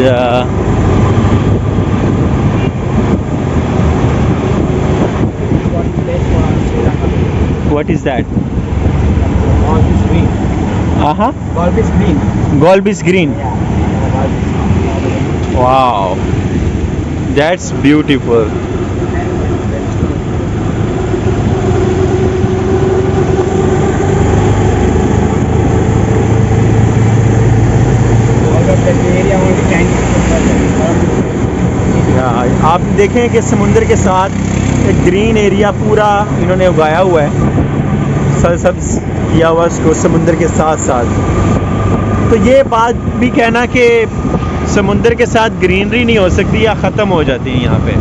what is that? Golbis Green. Golbis Green. Golbis Green. Wow, that's beautiful. आप देखें कि समुंदर के साथ एक green area पूरा इन्होंने उगाया हुआ है, सरसब्ज किया हुआ उसको समुंदर के साथ साथ। तो ये बात भी कहना कि समुंदर के साथ ग्रीनरी नहीं हो सकती या ख़त्म हो जाती है यहाँ पे।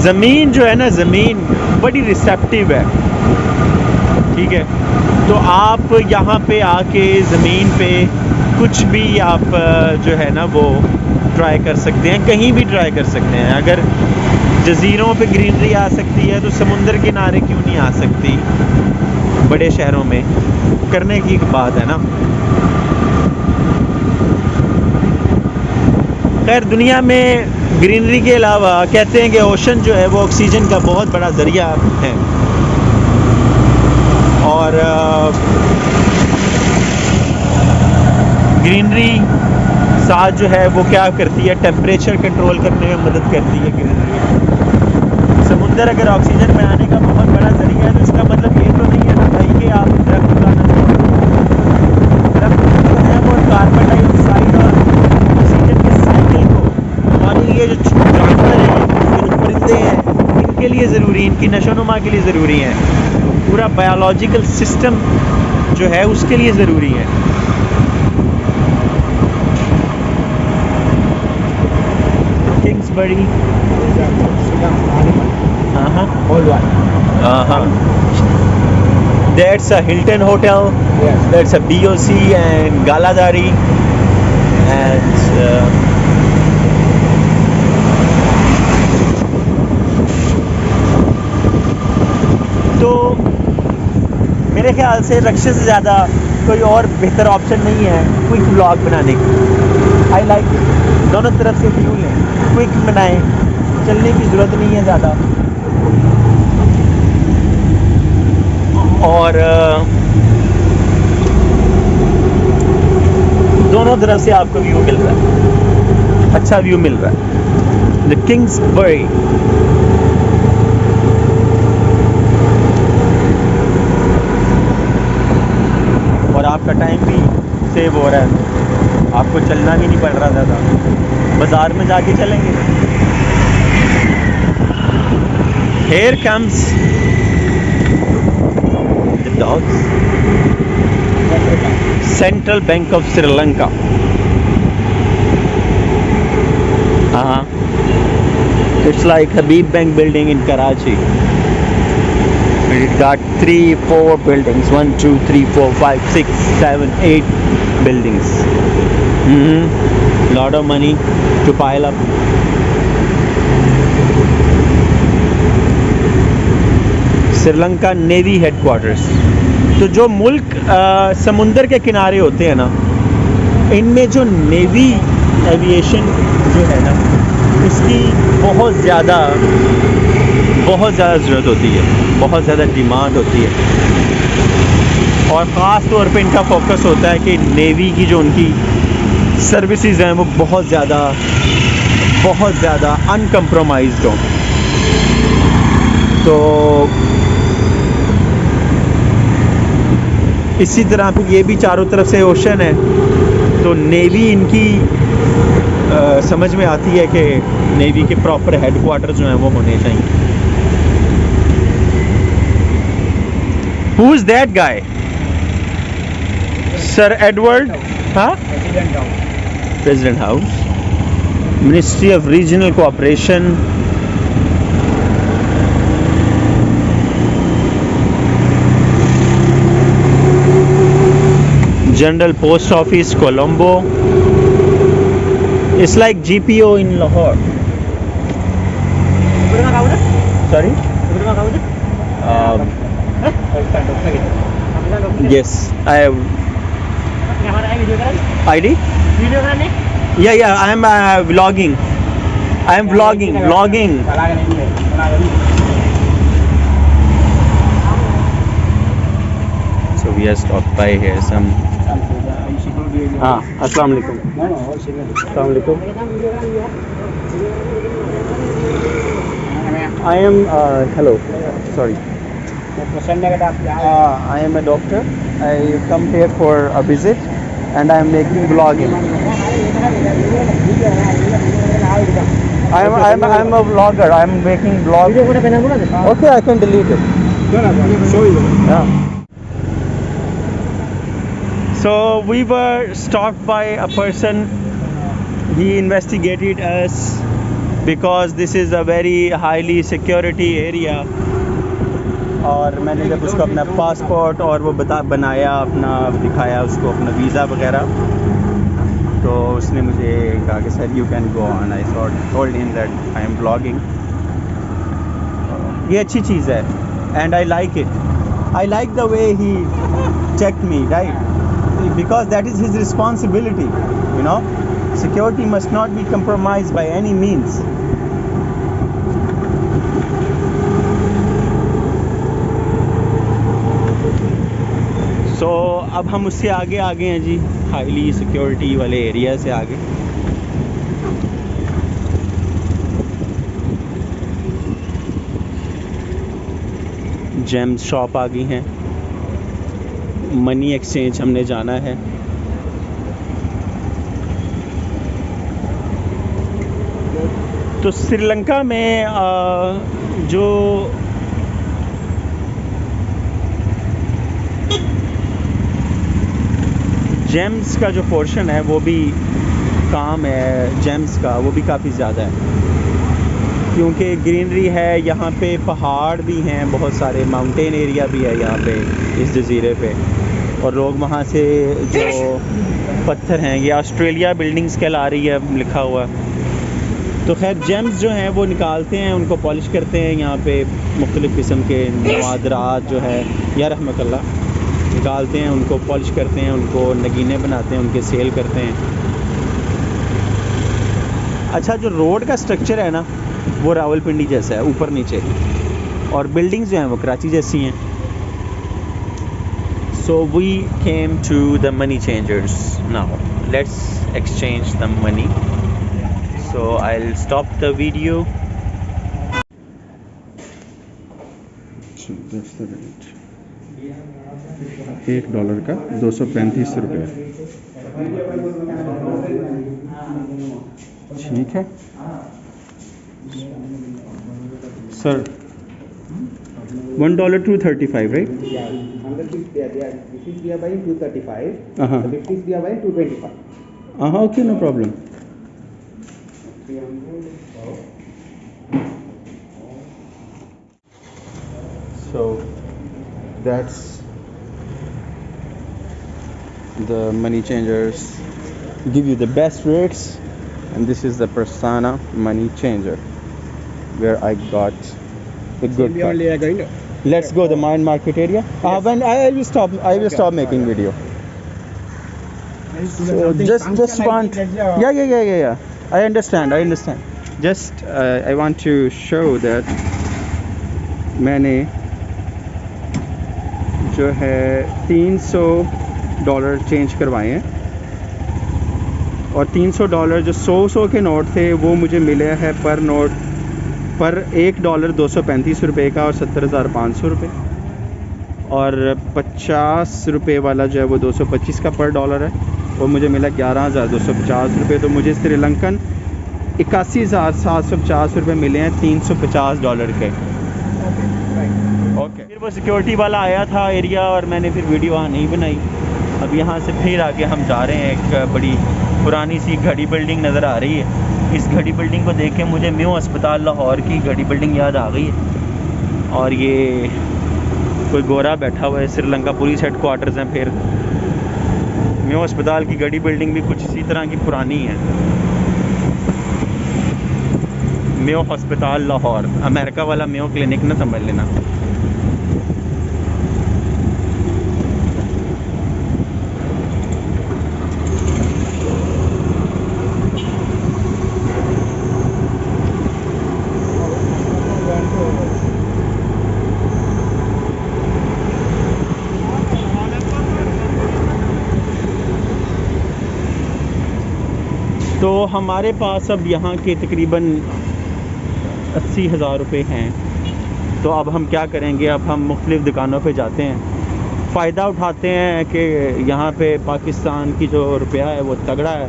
ज़मीन जो है ना, ज़मीन बड़ी रिसेप्टिव है, ठीक है। तो आप यहाँ पे आके ज़मीन पे कुछ भी आप जो है ना वो ट्राई कर सकते हैं, कहीं भी ट्राई कर सकते हैं। अगर जजीरों पे ग्रीनरी आ सकती है तो समुंदर किनारे क्यों नहीं आ सकती? बड़े शहरों में करने की बात है ना। खैर, दुनिया में ग्रीनरी के अलावा कहते हैं कि ओशन जो है वो ऑक्सीजन का बहुत बड़ा ज़रिया है, और ग्रीनरी साथ जो है वो क्या करती है, टेम्परेचर कंट्रोल करने में मदद करती है ग्रीनरी। समुंदर अगर ऑक्सीजन में आने का बहुत बड़ा जरिया है तो इसका मतलब ये तो नहीं है ना भाई कि आप दरख्त उगाना छोड़। दरख्त जो है वो कार्बन डाइऑक्साइड और ऑक्सीजन के साइकिल को, और ये जो जानवर हैं, ये जो परिंदे हैं, इनके लिए ज़रूरी, इनकी नशोनुमा के लिए ज़रूरी हैं, पूरा बायोलॉजिकल सिस्टम जो है उसके लिए ज़रूरी है। Kingsbury, that's a Hilton hotel. Yes. That's a BOC and Galadari, and तो मेरे ख्याल से रक्शे से ज़्यादा कोई और बेहतर ऑप्शन नहीं है क्विक व्लॉग बनाने की। आई लाइक दोनों तरफ से व्यू लें, क्विक बनाएं, चलने की ज़रूरत नहीं है ज़्यादा, और दोनों तरफ से आपको व्यू मिल रहा है, अच्छा व्यू मिल रहा है। द किंग्सबरी, और आपका टाइम भी सेव हो रहा है, आपको चलना भी नहीं पड़ रहा ज़्यादा, बाज़ार में जाके चलेंगे। Here comes the dogs. Central Bank of Sri Lanka. It's like Habib Bank building in Karachi. It got 3-4 buildings. 1, 2, 3, 4, 5, 6, 7, 8 buildings. Lot of money to pile up. Sri Lanka navy headquarters. तो जो मुल्क समुंदर के किनारे होते हैं ना, इनमें जो नेवी एविएशन जो है ना, इसकी बहुत ज़्यादा ज़रूरत होती है, बहुत ज़्यादा डिमांड होती है, और ख़ास तौर पे इनका फोकस होता है कि नेवी की जो उनकी सर्विसेज हैं वो बहुत ज़्यादा अनकम्प्रोमाइज्ड हों। तो इसी तरह पे ये भी चारों तरफ से ओशन है, तो नेवी इनकी समझ में आती है कि नेवी के प्रॉपर हेडक्वार्टर जो हैं वो होने चाहिए। Who is that guy? Sir Edward? हाँ? President House. Ministry of Regional Cooperation. General Post Office, Colombo. It's like GPO in Lahore. Sorry? Yes, I have ID? Yeah, I am vlogging. So we have stopped by here some. अस्सलाम वालेकुम। अस्सलाम वालेकुम। I am hello. Sorry. I am a doctor. I come here for a visit, and I am making vlogging. I am a vlogger. I am making vlog. Okay, I can delete it. Show you. Yeah. So we were stopped by a person. He investigated us because this is a very highly security area. और मैंने जब उसको अपना passport और वो बनाया, अपना दिखाया उसको अपना वीज़ा वगैरह, तो उसने मुझे कहा कि sir you can go on. I told him that I am blogging. ये अच्छी चीज़ है, and I like it. I like the way he checked me, right? Because that is his responsibility, you know. Security must not be compromised by any means. So अब हम उससे आगे हैं जी, highly security वाले area से आगे। James shop आ गई हैं। मनी एक्सचेंज हमने जाना है। तो श्रीलंका में जो जेम्स का जो पोर्शन है वो भी काम है, जेम्स का वो भी काफ़ी ज़्यादा है, क्योंकि ग्रीनरी है यहाँ पे, पहाड़ भी हैं बहुत सारे, माउंटेन एरिया भी है यहाँ पे इस जजीरे पे। और लोग वहाँ से जो पत्थर हैं, ये ऑस्ट्रेलिया बिल्डिंग्स कहला रही है लिखा हुआ। तो खैर जेम्स जो हैं वो निकालते हैं, उनको पॉलिश करते हैं यहाँ पे, मुख्तलिफ़ किस्म के नवादरात जो है या रहमतुल्लाह निकालते हैं, उनको पॉलिश करते हैं, उनको नगीने बनाते हैं, उनके सेल करते हैं। अच्छा, जो रोड का स्ट्रक्चर है ना वो रावलपिंडी जैसा है, ऊपर नीचे, और बिल्डिंग्स जो हैं वो कराची जैसी हैं। So we came to the money changers now, let's exchange the money. So I will stop the video. $1 का 235 रुपये। ठीक है sir, $1 235, right? Yeah, 100 is there. This is there by 235. Uh-huh. The 50 is there by 225. Okay, no problem. So that's the money changers give you the best rates, and this is the Prasanna money changer where I got a good We only are going to. Let's go the Mayan market area. When I will stop, stop making video. So just want, yeah. I understand. Just I want to show that मैंने जो है $300 change करवाए हैं, और $300 जो 100 के note थे वो मुझे मिले हैं पर नोट पर $1 235 रुपये का, और 70,500 रुपये, और 50 रुपये वाला जो है वो 225 का पर डॉलर है, वो मुझे मिला 11,250 रुपये। तो मुझे श्रीलंकन 81,750 रुपये मिले हैं $350 के। ओके, फिर वो सिक्योरिटी वाला आया था एरिया, और मैंने फिर वीडियो वहाँ नहीं बनाई। अब यहाँ से फिर आगे हम जा रहे हैं, एक बड़ी पुरानी सी घड़ी बिल्डिंग नज़र आ रही है। इस घड़ी बिल्डिंग को देख के मुझे म्यू अस्पताल लाहौर की घड़ी बिल्डिंग याद आ गई है। और ये कोई गोरा बैठा हुआ है, श्रीलंका पुलिस हेडक्वार्टर्स हैं। फिर म्यू अस्पताल की घड़ी बिल्डिंग भी कुछ इसी तरह की पुरानी है। म्यू अस्पताल लाहौर, अमेरिका वाला म्यू क्लिनिक ना समझ लेना। तो हमारे पास अब यहाँ के तकरीबन 80,000 रुपये हैं। तो अब हम क्या करेंगे, अब हम मुख्तलिफ़ दुकानों पे जाते हैं, फ़ायदा उठाते हैं कि यहाँ पे पाकिस्तान की जो रुपया है वो तगड़ा है,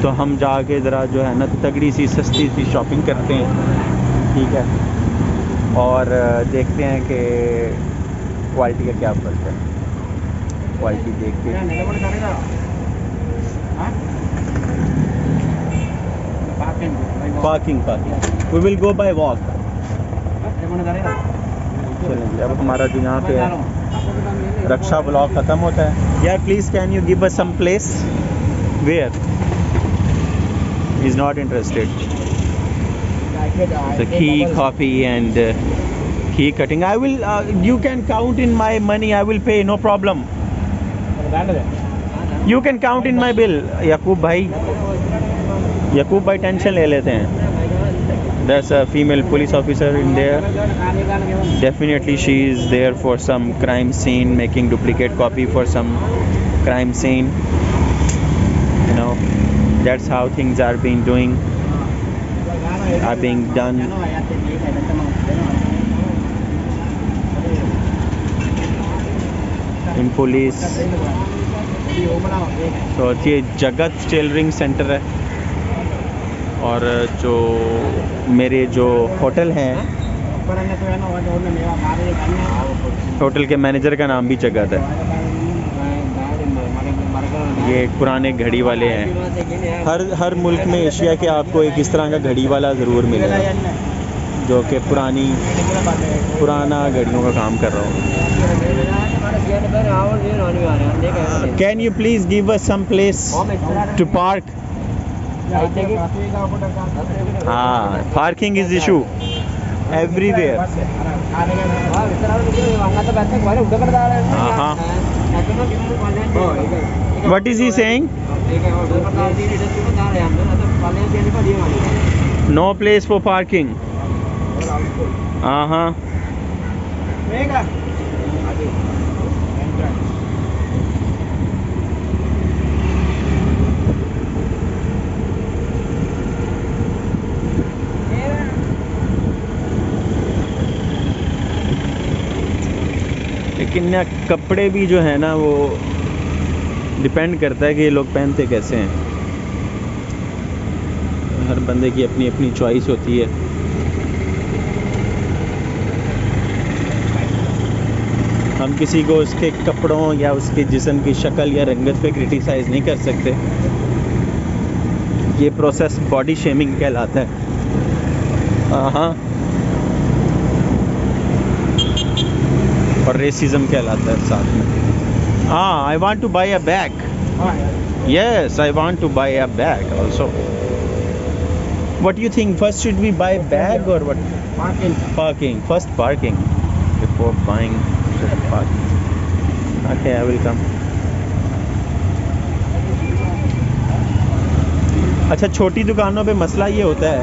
तो हम जाके ज़रा जो है ना तगड़ी सी सस्ती सी शॉपिंग करते हैं। ठीक है, और देखते हैं कि क्वालिटी का क्या फ़र्क है। क्वालिटी देख के parking we will go by walk. चलेंगे, अब हमारा जो यहाँ पे है रक्षा ब्लॉक ख़त्म होता है। यार please can you give us some place where is not interested. So key, coffee and key cutting. I will. You can count in my money. I will pay. No problem. You can count in my bill. याकूब भाई tension ले लेते हैं। There's a female police officer in there. Definitely she is there for some crime scene, making duplicate copy for some crime scene. You know, that's how things are being done. In police. तो ये जगत tailoring centre है, और जो मेरे जो hotel हैं, hotel के मैनेजर का नाम भी जगत है। ये पुराने घड़ी वाले हैं। हर मुल्क में एशिया के आपको एक इस तरह का घड़ी वाला ज़रूर मिलेगा जो कि पुराना घड़ियों का काम कर रहा हो। Can you please give us some place to park? हाँ, पार्किंग इज इशू एवरीवेयर। हाँ, what is he saying? No place for parking. हाँ, लेकिन ना कपड़े भी जो है ना वो डिपेंड करता है कि ये लोग पहनते कैसे हैं। हर बंदे की अपनी अपनी चॉइस होती है। हम किसी को उसके कपड़ों या उसके जिस्म की शक्ल या रंगत पे क्रिटिसाइज़ नहीं कर सकते। ये प्रोसेस बॉडी शेमिंग कहलाता है। हाँ, और रेसिज्म कहलाता है साथ में। हाँ, I want to buy a bag. Yes, I want to buy a bag also. What you think, first should we buy bag और what? Parking. First parking before buying the parking. Okay, I will come. अच्छा, छोटी दुकानों पे मसला ये होता है,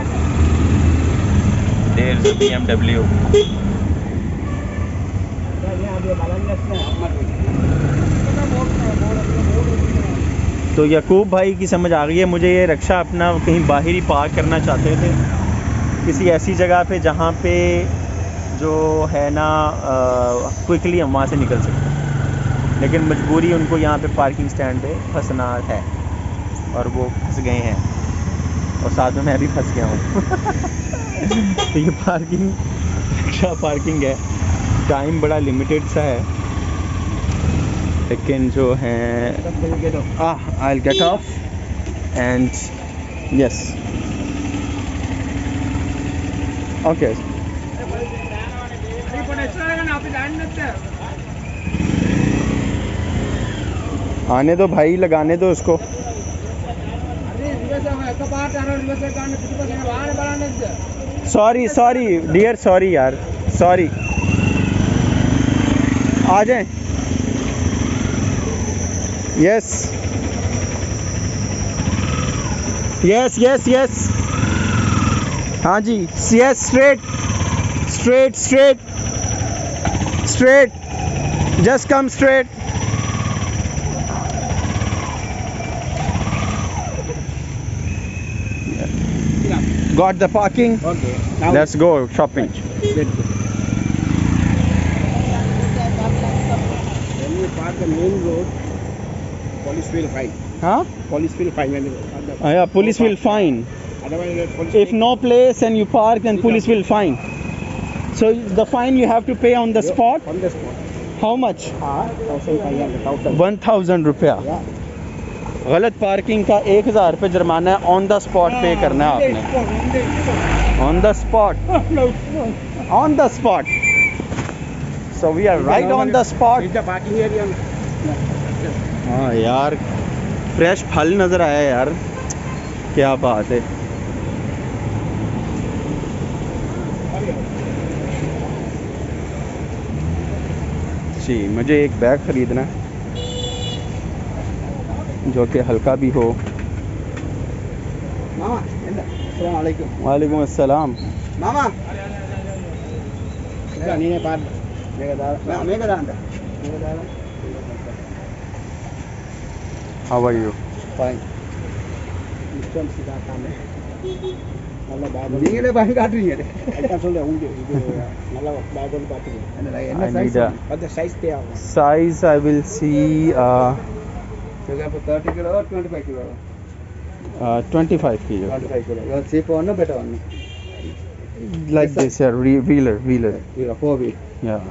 There's a BMW. तो यकूब भाई की समझ आ गई है मुझे, ये रिक्शा अपना कहीं बाहर ही पार्क करना चाहते थे, किसी ऐसी जगह पे जहाँ पे जो है ना क्विकली हम वहाँ से निकल सकते हैं, लेकिन मजबूरी उनको यहाँ पे पार्किंग स्टैंड पे फंसना है और वो फंस गए हैं, और साथ में मैं भी फंस गया हूँ। तो ये पार्किंग रिक्शा पार्किंग है, टाइम बड़ा लिमिटेड सा है, लेकिन जो है I will get off and yes okay. आने दो भाई, लगाने दो उसको। सॉरी डियर, सॉरी यार, सॉरी। आ जाएं। यस यस यस यस, हाँ जी, yes, straight straight straight straight, just come straight. Got the parking? Okay. Now Let's go shopping. let's go. When you park the main road, police will fine. Huh? Police will fine when you park the. Yeah, police will fine. Otherwise, police. If no place and you park, then police will fine. So the fine you have to pay on the spot? On the spot. How much? 1,500. 1,000 रुपया। Yeah. गलत parking का 1,000 रुपये जुर्माना है, on the spot पे करना है आपने, on the spot, on the spot. So we are right on the spot. Is the parking area? हाँ यार, फ्रेश फल नज़र आया यार, क्या बात है। जी, मुझे एक बैग ख़रीदना है जो कि हल्का भी हो। Mama, assalamu alaikum. वालेकुम अस्सलाम। Mama. Ni ne par. Mega danda. How are you? Fine. This one sida kaam hai. நல்ல பேக் நீங்களே பேக் காட்டுறீங்க அதுதான் சொல்ல உங்களுக்கு இது நல்ல பேக் வந்து பாத்துங்க என்ன I சைஸ் need a- அந்த சைஸ் தேவை Size I will see you have a 30 kilo or 25 kilo 25 kilo. 25 kilo you cheap one better one Like this, yeah, wheeler. you are 4 wheel Yeah.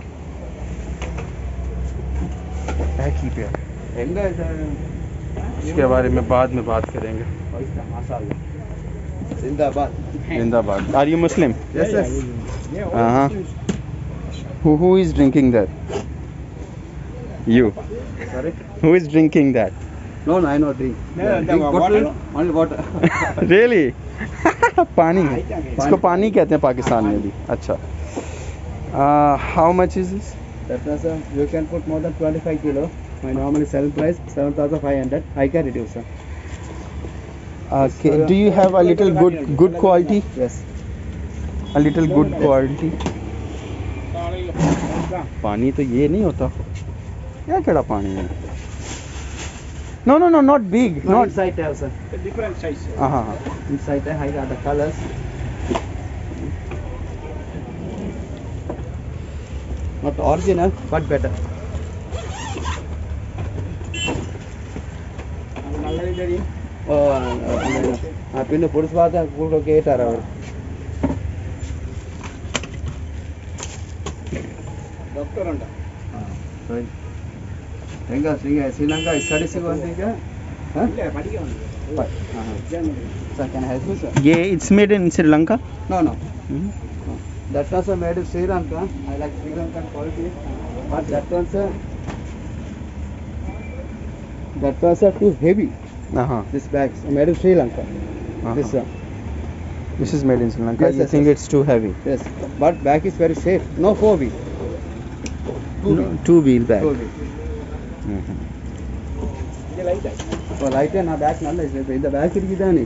keep it. எங்க इसके बारे में बाद में बात करेंगे. माशाल्लाह जिंदाबाद Zindabad. Are you Muslim? yes yes Uh-huh. Who is drinking that? You. sorry Who is drinking that? no I no drink drink bottle only water Really? पानी. इसको पानी कहते हैं पाकिस्तान में भी. अच्छा. How much is this? that was you can put more than 25 kilo my normally selling price 7500 I can reduce sir. Okay. Do you have a little good quality? yes A little good quality. पानी तो ये नहीं होता. क्या केड़ा पानी है? No, not big. not Not. inside have sir different size हाँ. inside I got the colors not original but better நல்லது தெரியும் പിന്നെ പൊടിച്ച് பார்த்தா கூட கேட்டார் அவர் டாக்டர் உண்டா சரி எங்க ஸ்ரீலங்கா ஸ்டடீஸ்க்கு வந்தீங்க இல்ல படிக்க வந்தேன் sir can I help you sir ये it's made in Sri Lanka. no that was made in Sri Lanka I like Sri Lankan quality but that was too heavy Uh-huh. this bags made in Sri Lanka this one This is made in Sri Lanka. Yes, You yes, think yes. it's too heavy? yes but bag is very safe no 4 wheel No, two-wheel bag. 4 wheel Mhm. இப்போ லைட்டாக நான் back நல்லா இப்போ இந்த back இருக்குதானே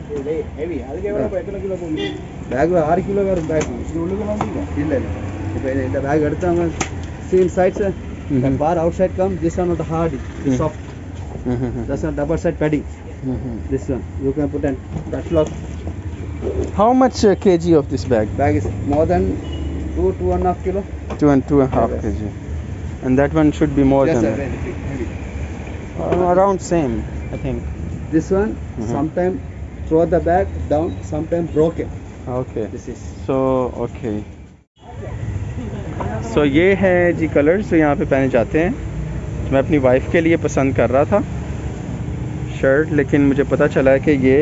heavy அதுக்கு எவ்வளோ எத்தனை கிலோ போகுது பேக்கில் 6 கிலோ வரும் பேக் இது உள்ளுக்குள்ள இல்லை இப்போ இந்த பேக் எடுத்தாங்க சீன் சைட்ஸ் பார் outside come this are not hard it's soft that's not double side padding this one you can put an padlock How much kg of this bag? bag is more than 2.5 kilo 2.5 Yes. kg. And that one should be more yes than sir that. very heavy Around same, I think. this one sometime throw the bag down sometime broken Okay. this is So okay. So ये है जी colours जो यहाँ पे पहने जाते हैं. मैं अपनी वाइफ के लिए पसंद कर रहा था शर्ट, लेकिन मुझे पता चला है कि ये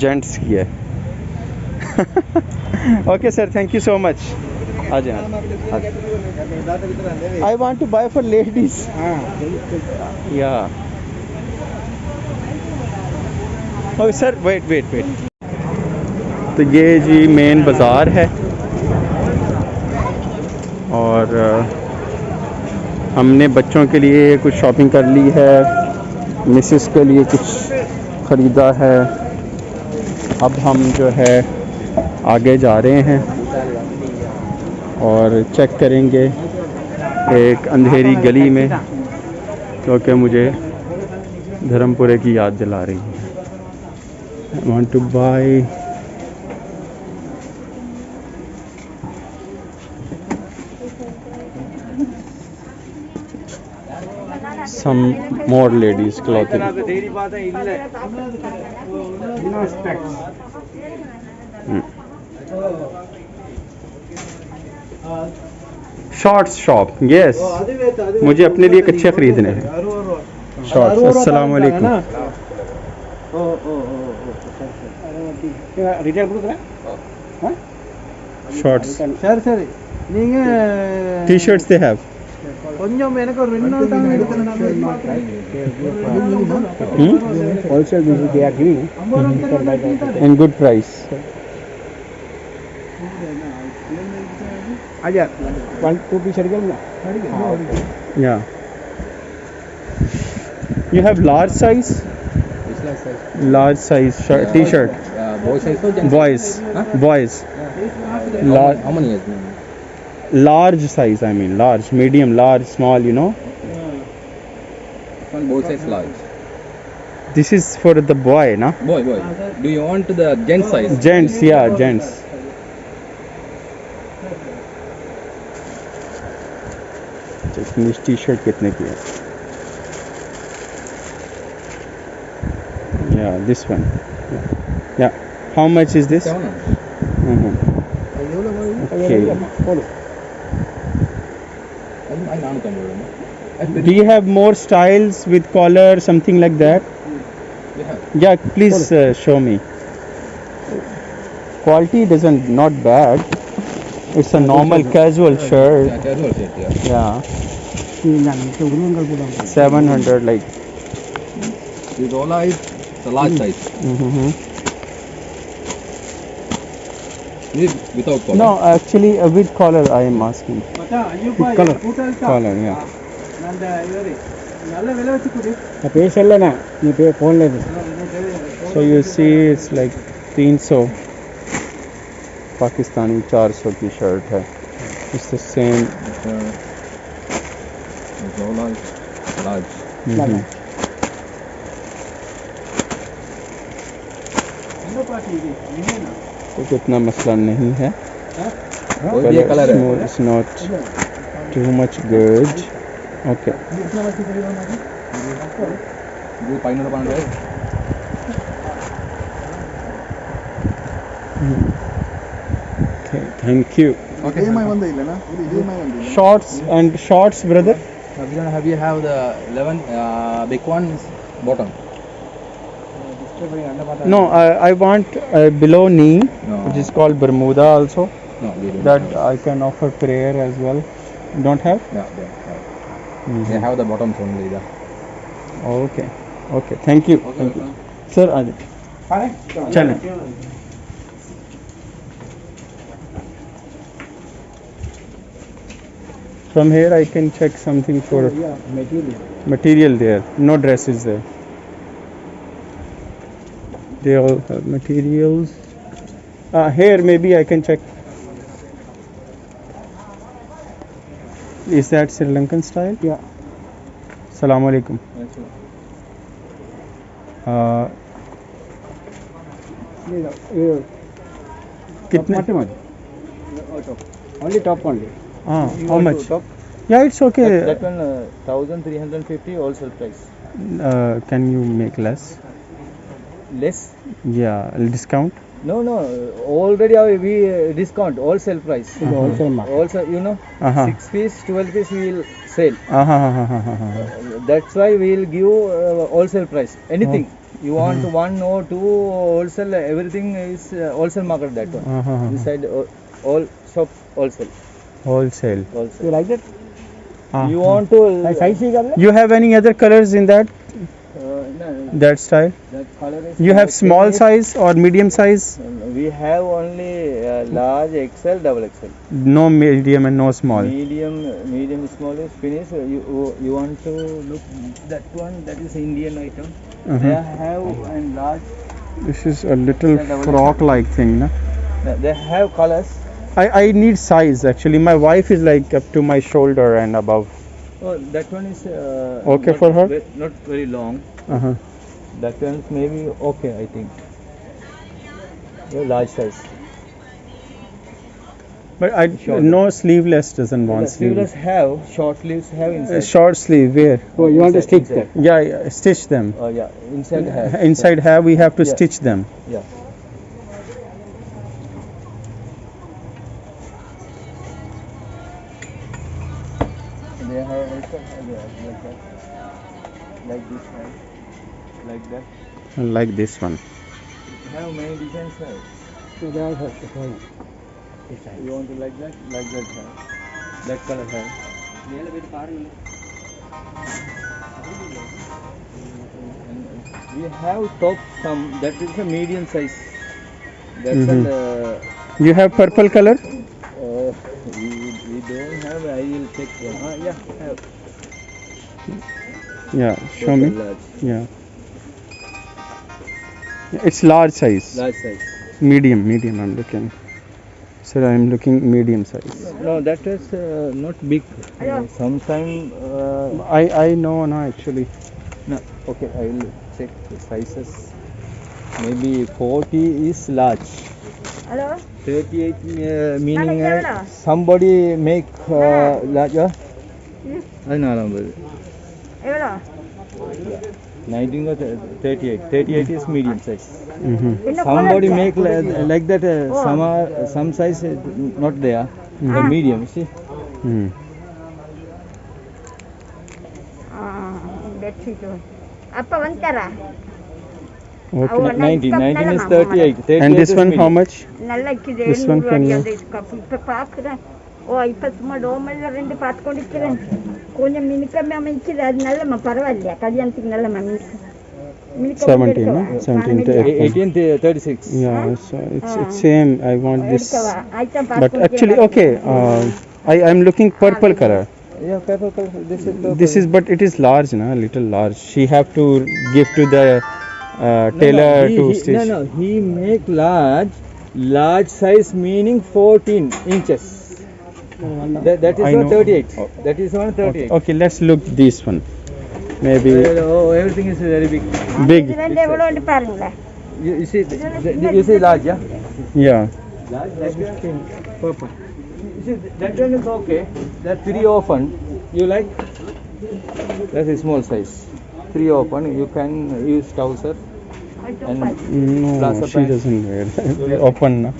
जेंट्स की है. Okay sir, thank you so much. आ जाए. I want to buy for ladies. या ओके सर, वेट. तो ये जी मेन बाज़ार है और हमने बच्चों के लिए कुछ शॉपिंग कर ली है, मिसेस के लिए कुछ ख़रीदा है. अब हम जो है आगे जा रहे हैं और चेक करेंगे एक अंधेरी गली में, क्योंकि मुझे धर्मपुरे की याद दिला रही है. I want to buy some more ladies clothing. Shorts shop, yes. मुझे अपने लिए कच्छे खरीदने हैं. शॉर्ट्स. अस्सलाम वालेकुम. ரிட்டர்ன் கொடுக்குறேன் शॉर्ट्स சரி நீங்கள் T-shirts they have. கொஞ்சம் எனக்கு ஒரு 2 நாள் தாங்க எடுக்கணும் Also they are giving in good price. आजा 1-2 पीस எடுக்கணுமா Yeah. You have large size? Large size shirt, T-shirt. boy size or Boys. Boys. how many years Large size, I mean large, medium, large, small, you know. one boy size large This is for the boy, na? Boy. Do you want the gent size? Gents, yeah, gents. Japanese t-shirt कितने की है? Yeah, this one. Yeah. How much is this? 700. Mhm. Okay. ಅದು 450. Do you have more styles with collar, something like that? Yeah. Yeah, please show me. Quality doesn't not bad. It's a normal casual shirt. Yeah, casual shirt, yeah. Yeah. 700 like. This Ola is the large size. Mm-hmm. This is without collar. No, actually with collar I am asking. Collar. Collar, yeah. So you see it's like 300 Pakistani 400 की shirt है. It's the same. This Ola is large. Mhm. तो इतना मसला नहीं है. कोई भी colour है. It's not too much good. Okay. This 500 pound, right? Okay, thank you. Okay. Shorts, brother. We have the 11 big ones bottom. No, I want below knee, No. which is called Bermuda also. No, we don't That have. I can offer prayer as well. Don't have? Yeah, they have. Mhm. They have the bottoms only. The. Okay. Okay. Thank you. Thank you. Sir, आ जाओ. चलें. From here I can check something for material there. No dresses there. They all have materials. Here maybe I can check. Is that Sri Lankan style? Yeah. Assalamu alaikum. कितने? Only top only. How much? Yeah, it's okay. That one 1350 wholesale price. Can you make less? Less? Yeah, discount. No. Already we discount wholesale price. Wholesale market. Also, you know, Uh-huh. 6 piece, 12 piece we will sell. Uh-huh. That's why we will give wholesale price. Anything. You want one or two wholesale, everything is wholesale market that one. Uh-huh. Inside all shop wholesale. Wholesale. You like that? You want to You have any other colors in that no, that style? that color is You have small finish. size or medium size? We have only large, XL, double XL. No medium and no small. Medium, small is finished. You want to look that one? That is Indian item. They Uh-huh. have and large. This is a little frock-like thing, na? They have colors. I need size actually. My wife is like up to my shoulder and above. Oh, that one is Okay not for her? Not very long. Uh-huh. That one is maybe okay, I think. Yeah, large size. But no sleeveless doesn't want Sleeveless sleeve. have short sleeves have inside. Short sleeve where? Oh, you want to Inside, stitch that? Yeah, stitch them. Yeah, inside have. Inside have we have to Yeah. stitch them. Yeah. They have also have like that, like this have, like that. Like this one. Have many designs have. So they all have You want to like that have. That color have. And we have top some. That is a medium size. That's Mhm. You have purple color? we don't have. I will check one. Yeah, have. Yeah, show me. Large. Yeah. It's large size. Large size. Medium I'm looking. Sir, I'm looking medium size. No, that is not big. Sometime. I know no actually. No. Okay, I will. check the sizes. Maybe 40 is large. Hello? 38 meaning Nana, kevada? somebody make larger. Hmm? Adinala Evalo? 19 or 38. 38 is medium size. Mm-hmm. Inna Somebody quality? make like that. Oh. Some size not there. The Ah. medium. See. Mm. Bedsheet. Appa ಒಂಥರ Okay. 90. 19 is Nalla 38. 38 And this is one, how medium. much? நல்லா இருக்குது This one can you- இப்போ பார்க்குறேன் ஓ இப்போ சும்மா டோமல் ரெண்டு பார்த்து கொண்டு இருக்கிறேன் கொஞ்சம் மினுக்கமே அமைக்குது அது நல்லம்மா பரவாயில்லையா கல்யாணத்துக்கு நல்லம்மா மினுக்கு 17, no? 17 to 18 to 36. Yeah, so it's same. I want this. எடுக்கவா ஆயிட்டா But actually, okay. I'm looking purple color. Yeah, purple color. This is purple. This is, but it is large, na? Little large. She have to give to the tailor to stitch. No, he make large size meaning 14 inches. That is I one know. 38. Oh. That is one 38. Okay, let's look this one. Maybe Oh, everything is very big. big. இது ரெண்டு எவ்வளோ பாருங்களேன் You see, you see large, yeah? Yeah. Large, that is purple. You see, that one is okay. That 3 open. You like? That is small size. 3 open. You can use trouser and No, Plaza she pant. doesn't wear. Open, na?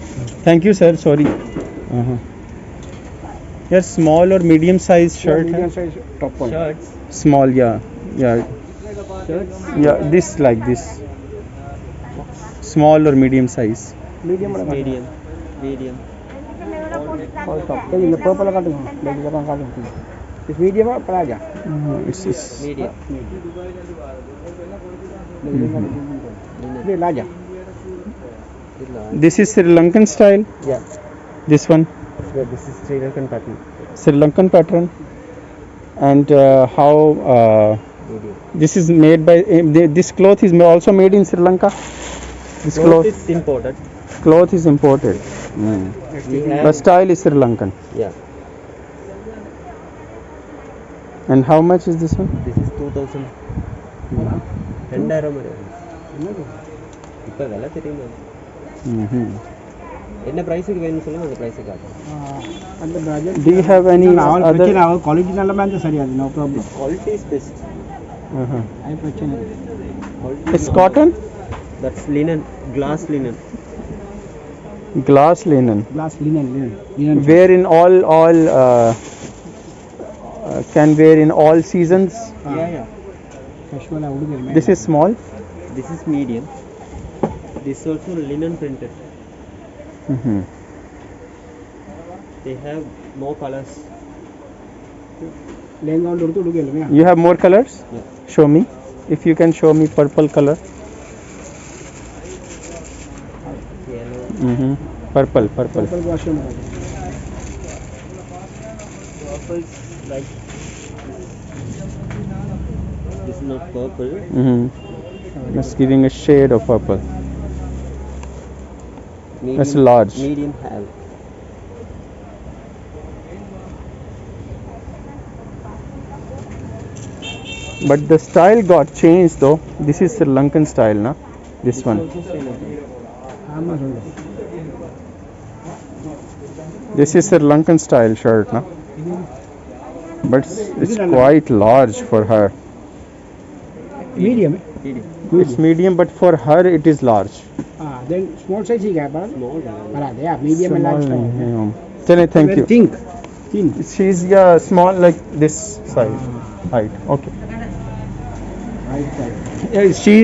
Thank you, sir. Sorry. Uh-huh. Yes, small or medium size shirt. hai? size top one. shirts. Small, yeah. Shirts. Yeah, this like this. Small or medium size. Medium. Medium. இந்த purple காட்டுங்க. இதெல்லாம் காட்டுங்க. This medium or plaza? It's Medium. This larger. This is Sri Lankan style. Yeah. This one, Yeah, this is Sri Lankan pattern. Sri Lankan pattern. And how this is made by this cloth is also made in Sri Lanka. This cloth is imported. cloth is imported. The style is Sri Lankan. Yeah. And how much is this one? This is 2000. 2000 வரை இப்போ விலை தெரியுமா Mm-hmm. என்ன ப்ரைஸுக்கு வேணும்னு சொன்னா அந்த ப்ரைஸுக்கு காட்டும் அந்த budget. Do you have any அவன் other? பிரச்சனை அவன் குவாலிட்டி நல்ல மாதிரி சரியாது no problem quality is best. Uh-huh. அது பிரச்சனை It's cotton, That's linen, glass linen. glass linen. glass linen Wear in all can wear in all seasons. Yeah. casual ಹುಡುಗರು This is small. This is medium. This also linen printed. Mm-hmm. They have more colors. Lehenga ಒಂದು ಹುಡುಗ ಹುಡುಗಿಯಲ್ಲ You have more colors? Yeah. Show me. If you can show me purple color. Yellow. Mm-hmm. Purple. Purple wash ಮಾಡೋದು Purple is like this is not purple. Mm-hmm. It's giving a shade of purple. Medium, That's large. Medium have. But the style got changed though. This is Sri Lankan style, na? This one. Also Sri Lankan. ಆಮೇಲೆ ಹೇಳು. This is Sri Lankan style shirt, na? But it's quite large for her. medium Medium. It's medium, but for her it is large. then small size ಈಗ ಬರಲ್ಲ Small. ಬರಲ್ಲ medium and large Thank you. think thin She's small like this size height. Okay. She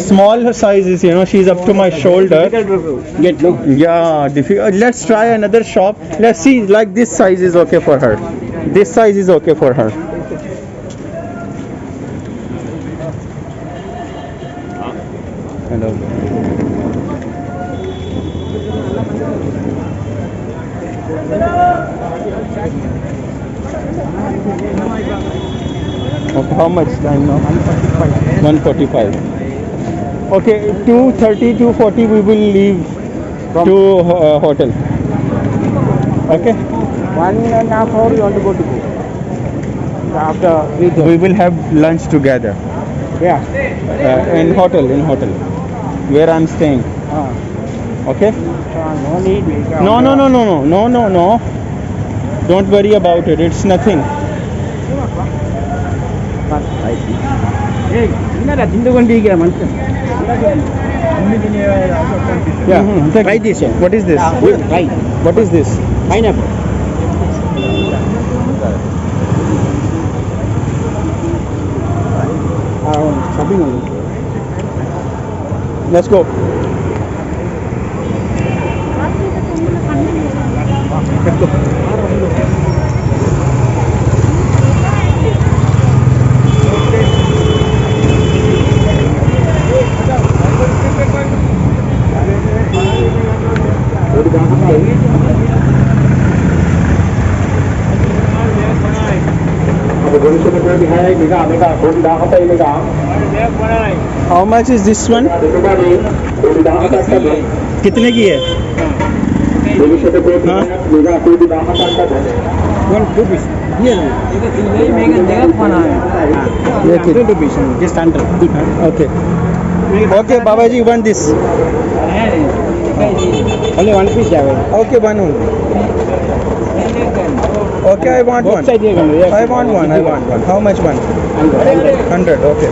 small her size is, she's up to my shoulder. get no Yeah, difficult. Let's try another shop. Let's see, like this size is okay for her. This size is okay for her. Hello. Okay, how much time now? 145. Okay, 2:30, 2:40 we will leave to hotel. Okay. 1.5 hour you want to go after We will have lunch together. Yeah. In hotel, where I'm staying. Okay? No need. No. Don't worry about it. It's nothing. என்னடா திண்டு கொண்டிருக்கிற மனுஷன் Yeah. Try this. What is this? Try. What is this? Pineapple. Shopping only. Let's go. How much is this one? कितने की है? हाँ? 1 rupees. Here. ये कित- 2 rupees. Just under. Okay. Okay, Baba ji, want this. Only 1 piece. Okay, one only. Okay, I want one. Both side you can do. I want one. How much one? 100. Okay.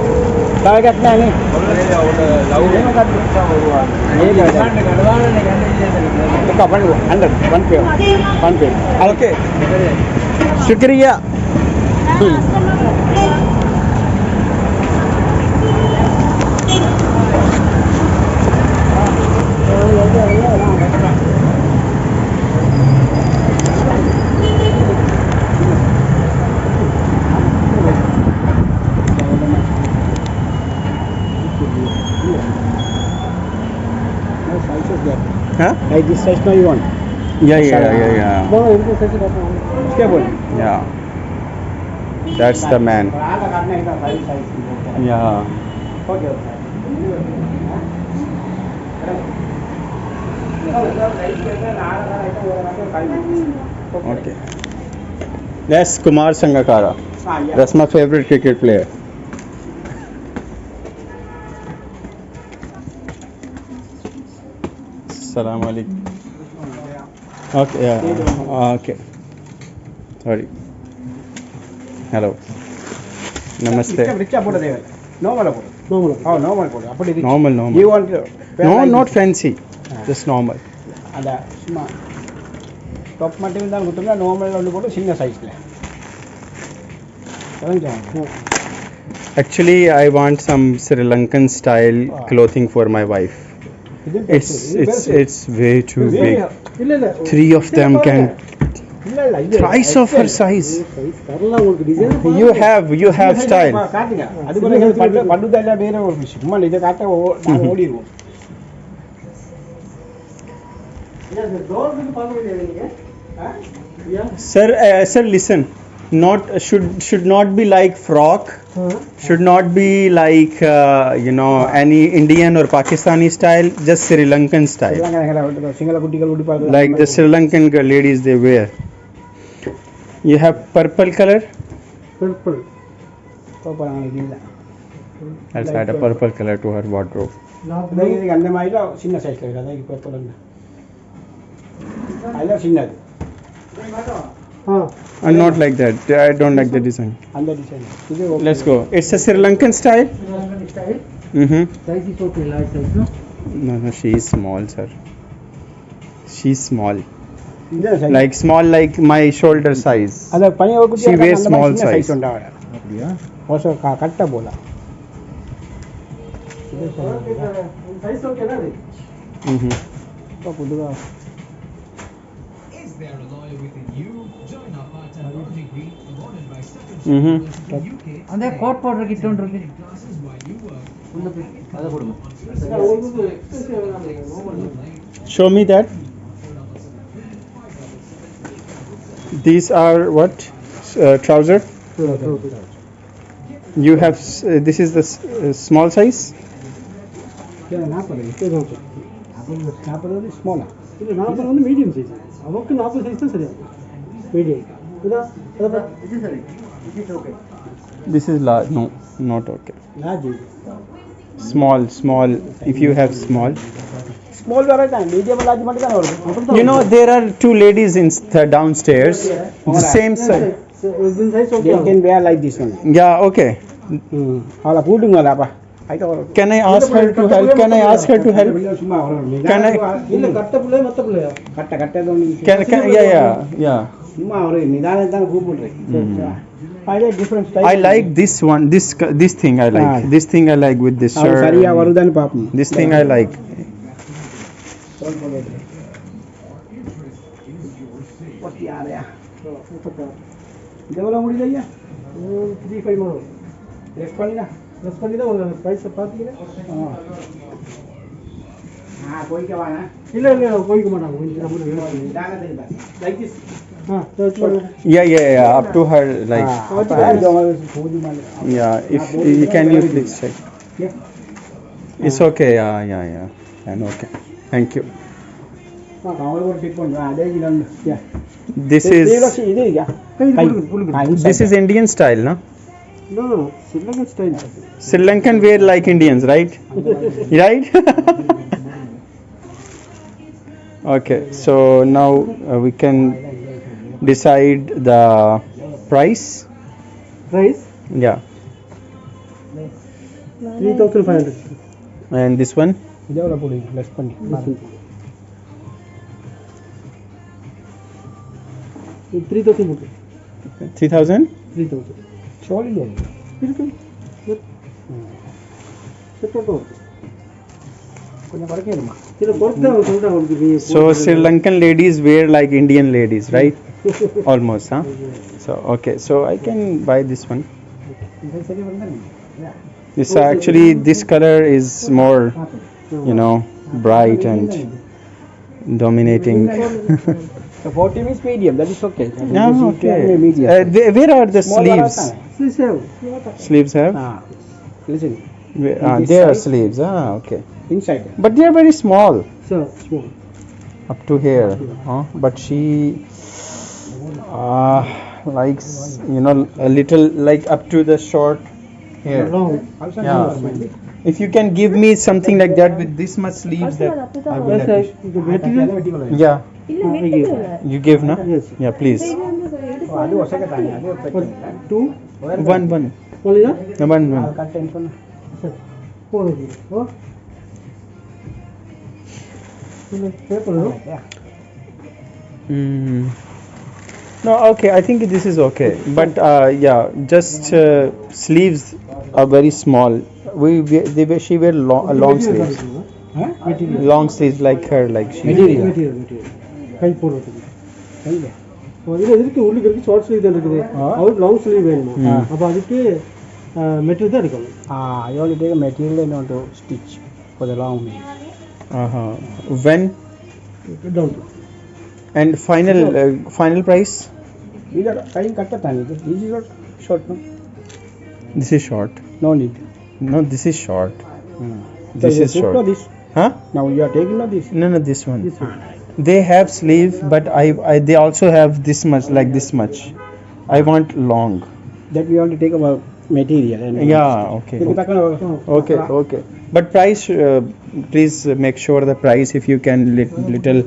काय घटना आहे पण 100 1 पे Okay. शुक्रिया. Huh? Like this size now you want? Yeah. क्या बोल Yeah. That's the man. Yeah. Okay. Yes, Kumar Sangakkara. That's my favorite cricket player. Assalamu alaikum. Okay, yeah. Okay. Sorry. Hello. Namaste. Rickshaw போட தேவை நார்மலா போடு normal போடு அப்படி Normal. you want No, not fancy. Just normal. அந்த சும்மா top மட்டும் தான் கொடுத்தோம்னா நார்மலா ஒன்று போட்டு சின்ன சைஸ்ல Actually, I want some Sri Lankan style clothing for my wife. It's way too big. இல்ல இல்ல 3 of them can இல்ல இல்ல இது thrice of her size. தரலாம் உங்களுக்கு டிசைன் You have style. காட்டுங்க அது கூட பண்ணுதா இல்ல வேற ஒரு விஷயம் சும்மா இத காட்ட நாங்க ஓடிடுவோம் Sir, listen. Not should not be like frock. Should not be like any Indian or Pakistani style. Just Sri Lankan style. Sinhala குட்டிகள் உடுப்பு பார்க்கலாம் Like the Sri Lankan ladies they wear. You have purple color. Purple பாப்பாங்க இல்ல Let's add a purple color to her wardrobe. இதுக்கு அந்த மாதிரி சின்ன சைஸ்ல இருக்கு அதான் இப்போ பர்பிள் அதுல சின்னது And not like that. I don't like the design. அந்த டிசைன் இது Let's go. It's a Sri Lankan style. Size is okay large size no No, she is small, sir. She's small. இந்த size Like small, like my shoulder size. அந்த பனிய குட்டி She wears small size. Size உண்டாவல அப்படியா ஓசோ கட்ட போல size ஓகேனா இது Mm-hmm. புதுவா Is there a lawyer within you? Join our part-time marketing group awarded by Second Mm-hmm. UK அந்த கோட் போடுற கிட்ட ஒன்று இருக்கு classes while you work. அதை கொடுங்க Show me that. These are what? Trouser. You have. This is the small size. 40 வந்து ஸ்மாலா இல்ல 40 வந்து மீடியம் சைஸ் அவருக்கு 40 சைஸ் தான் சரியா மீடியம் இதா இது சரி இது okay This is large. No, not okay. large. Small. If you have small. Small variety, medium large மட்டும் தான வருது. You know, there are two ladies in downstairs. The same size. They can wear like this one. Yeah, okay. அத போடுங்க அப்பா. Can I ask her to help? Can I ask her to help? சும்மா வரணும். Can I? இல்ல கட்ட புள்ள மத்த புள்ளயா? கட்ட Can yeah. சும்மா ஒரு நிதானத்தை தான் கூப்பிடுறேன். I like different styles. I like this one. This thing I like. This thing I like with this shirt. சரியா வருதான்னு பாப்போம். This thing I like. ஒட்டி ஆறயா. இதெல்லாம் முடியலையா? 35 மணி. லெஸ் பண்ணினா? லெஸ் பண்ணினா ஒரு பிரைஸ் பாத்தீங்களா? போய்க்க வாங்க. இல்ல போய்க்க மாட்டாங்க. கொஞ்சம் like this. Yeah. Up to her like. Yeah. If you can you please check. Yeah. It's okay. Yeah. And okay. Thank you. This is Indian style, no? No, Sri Lankan style. Sri Lankan wear like Indians, right? Right? Okay, so now we can decide the price. Price? Yeah. 3,500. And this one? இதெவ்வளவு போடுங்க less பண்ணி 3,000 போடு 3,000? 3,000 shawl இல்ல இருக்கு செட்டோ கொஞ்சம் குறைக்கணுமா இது பொறுத்து சொல்றேன் உங்களுக்கு So Sri Lankan ladies wear like Indian ladies, right? Almost, huh? So okay, so I can buy this one. This actually this color is more, you know, bright and dominating. The 40 means medium, that is okay. Yeah, okay. Medium. Where are the Small sleeves? Sleeves have. Sleeves have? Listen. There are sleeves. Okay. Inside. But they are very small. So small. Up to here. But she likes, you know, a little like up to the short hair. Long. Yeah. If you can give me something like that with this much sleeves, that I will appreciate. Yeah. You give, na? Yes. Yeah, please. ಅದು ಹೊಸಗೆ ತಾನೆ ಅದು 2 One. ಒಳ್ಳೆಯಾ One. Cut tension sir ಹೋಗಿ ಓ paper No, okay. I think this is okay. But yeah, just sleeves are very small. She wear long sleeves. Long sleeves like her, like she. Material கை போடுறது கையில இதுல இருக்கு உள்ளுக்கு இருக்கு short sleeve தான் இருக்குது அவர் லாங் ஸ்லீவ் வேணுமா அப்ப அதுக்கு மெட்டீரியல் தான் எடுக்கணும் I only take a material and want to stitch for the long meal. When? Down. And final price? These are time cut time. This is not short, no? This is short. No need. No, this is short. So This you is put short. no this. Huh? Now you are taking no this. No, this one. This one. They have sleeve, but they also have this much, like this much. I want long. That we want to take about material. And Yeah, okay. Okay. But price, please make sure the price, if you can, little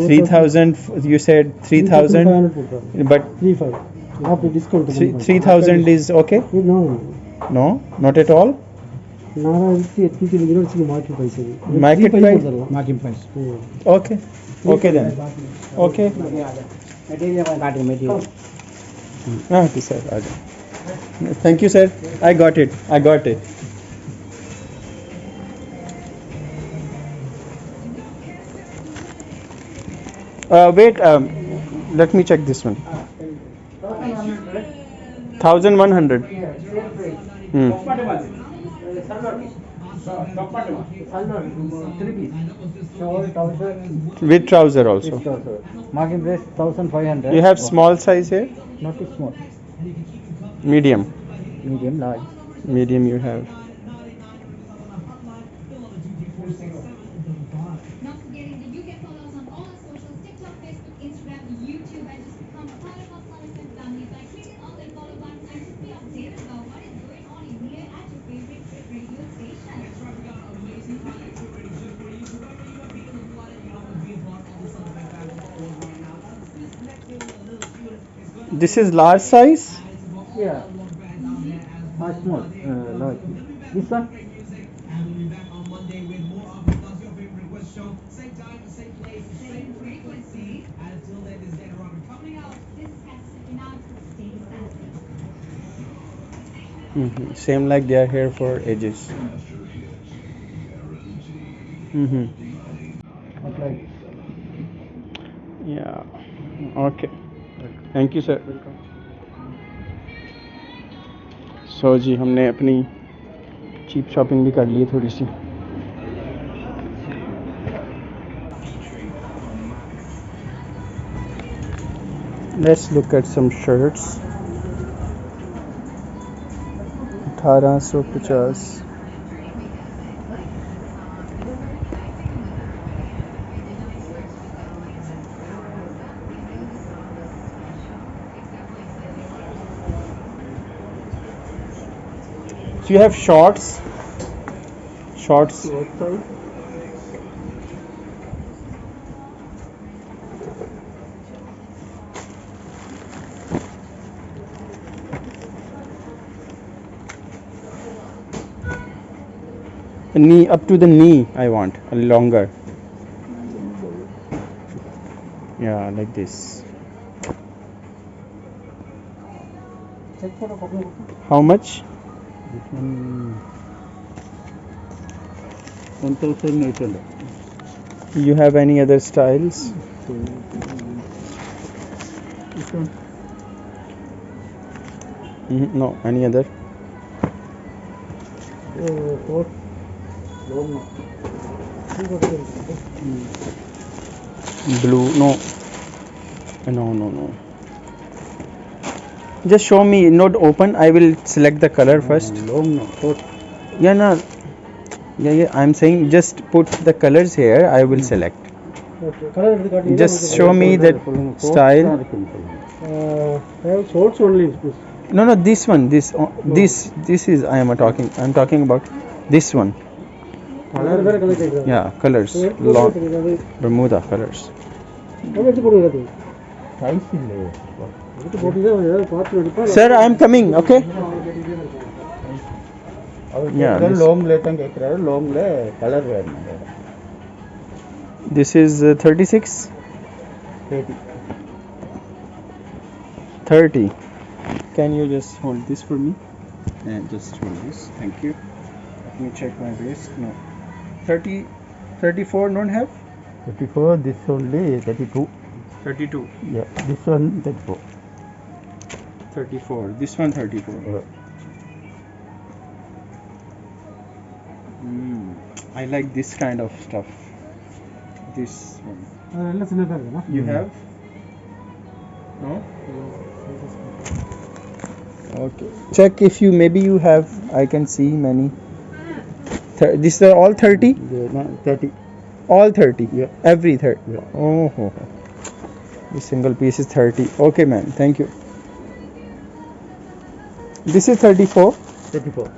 3,000. You said 3,000, but 3,500. After discount. 3,000 is okay? No. No, not at all. ನಾನು ಇದಕ್ಕೆ market price Market price? Market price Okay then. Okay. Material Okay, sir. Thank you, sir. I got it. Wait. Let me check this one. 1,100. With trouser also. Market price 1500. You have small size here? Not too small. Medium. Medium, large. Medium you have. Not forgetting that you can follow us on all our socials, TikTok, Facebook, Instagram, YouTube, and just become a part of our Solid family by clicking on the follow button and this is large size. Yeah. Small. Large. This one? And we'll be back on Monday with more of Because Your Favorite Request Show. Same time, same place, same frequency. Until then, this is Dan Robert coming out. This has been out. Stay sassy. Same like they are here for ages. Yeah. Okay. Thank you, sir. So जी हमने अपनी cheap shopping भी कर ली थोड़ी सी. Let's look at some shirts. 1850. So you have shorts. Shorts. Knee up to the knee. I want a longer. Yeah, like this. How much? This one 1,800. You have any other styles? This one No, any other? four. Long. Blue? No. No. Just show me, not open. I will select the color first. Long no. Four. Yeah, no. Yeah. I'm saying just put the colors here. I will select. Just show me that style. I have shorts only. No. This one. This is. I'm talking about this one. Yeah, colors. Long Bermuda colors. Sir, I am coming. Okay. Yeah. Long color. This is 36. 30. Can you just hold this for me? And just hold this. Thank you. Let me check my waist. No. 30, 34 don't have? 34, this only 32. 32. Yeah, this one 34. 34. This one 34. I like this kind of stuff. This one. You have? No? Okay. Check if you have. I can see many. These are all 30? Yeah, 30. All 30? Yeah. Every 30? Yeah. Oh. This single piece is 30. Okay, man. Thank you. This is 34. 34.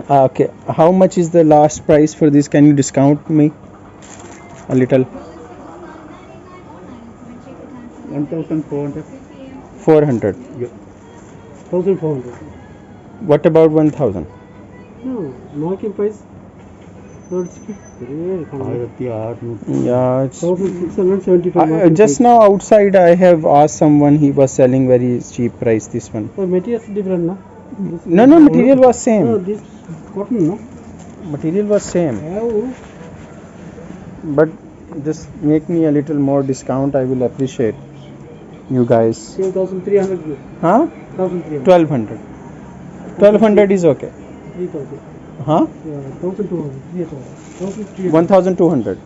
Okay. How much is the last price for this? Can you discount me a little? 1,400. 400. Yeah. 1,400. What about 1,000? No, market price. Yeah. It's, 1,675. just now outside I have asked someone, he was selling very cheap price this one. Material is different, no? No, material was No, same. this cotton, no? Material was same. But just make me a little more discount. I will appreciate you guys. 1,300. Huh? 1,300. 1,200. 1,200 is okay. 3,000. Huh? Yeah, 1,200. 3,000. 1,200.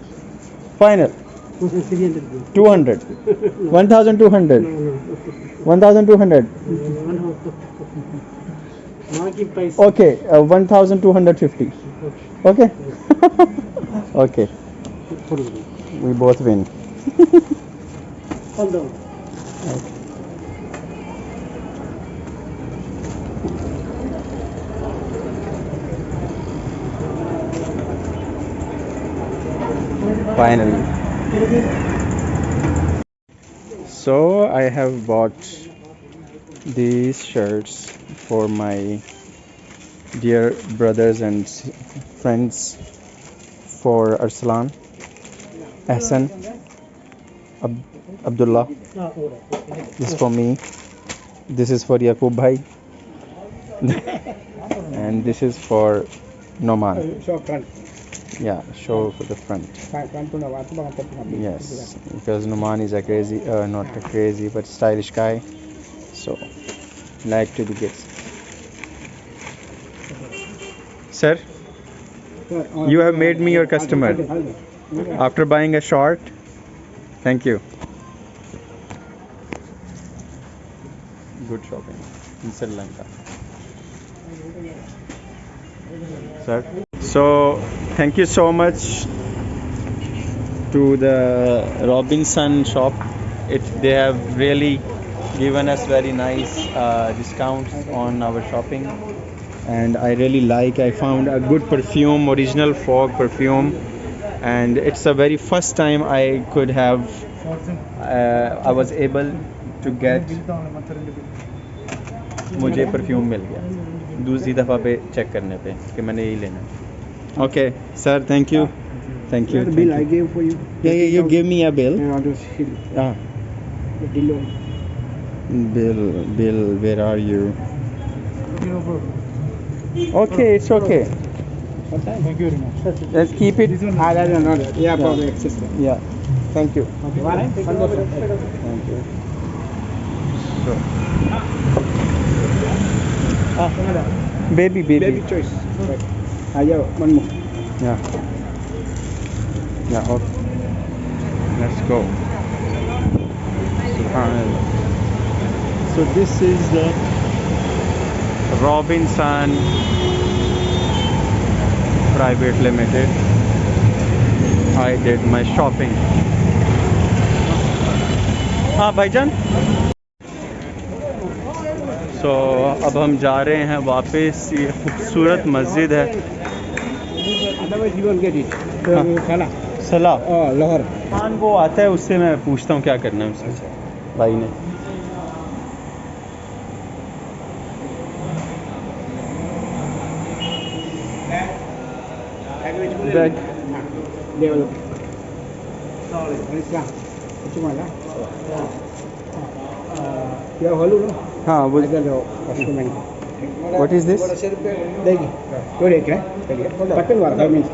Final. 300. 200. 1,200. 1,200. Market price. Okay. 1,250. Okay. Okay. We both win. Hold on. Finally. So I have bought these shirts for my dear brothers and friends, for Arslan, Ahsan, Abdullah. This is for me. This is for Yaqub bhai. And this is for Noman. Show front. Yeah, show for the front. Front to the Yes, because Noman is a crazy, not a crazy, but stylish guy. So, like to the gifts. Sir, you have made me your customer after buying a short. Thank you. Good shopping in Sri Lanka. Sir, so thank you so much to the Robinson shop. They have really given us very nice discounts on our shopping, and I really like. I found a good perfume, original fog perfume, and it's the very first time I could have. I was able to get. मुझे perfume मिल गया दूसरी दफ़ा पे check करने पे कि मैंने यही लेना. Okay, sir, thank you. Thank you. The bill I gave for you. Yeah, you gave me a bill. And I'll just hit Ah, the bill. bill, where are you? Okay, it's okay. What time? Thank you very much. Let's keep it. That's another. Yeah, probably access. Yeah, thank you. Okay, what? Thank you. So, baby. Baby choice. Right. Yeah, one more. Yeah. Yeah, okay. Let's go. Subhanallah. So this is the Robinson Private Limited. I did my shopping. हाँ भाईजान. So अब हम जा रहे हैं वापस. ये खूबसूरत मस्जिद है. Otherwise you won't get it. Salah. सलाह. Oh, Lahore. मान वो आता है, उससे मैं पूछता हूँ क्या करना है उससे भाई ने. Bag. Develop. Sorry. Islam. What you want? You have hollow, no? हाँ वो. I got the customer. What is this? देखिए थोड़े क्या चलिए पकड़ वाला 5 मिनट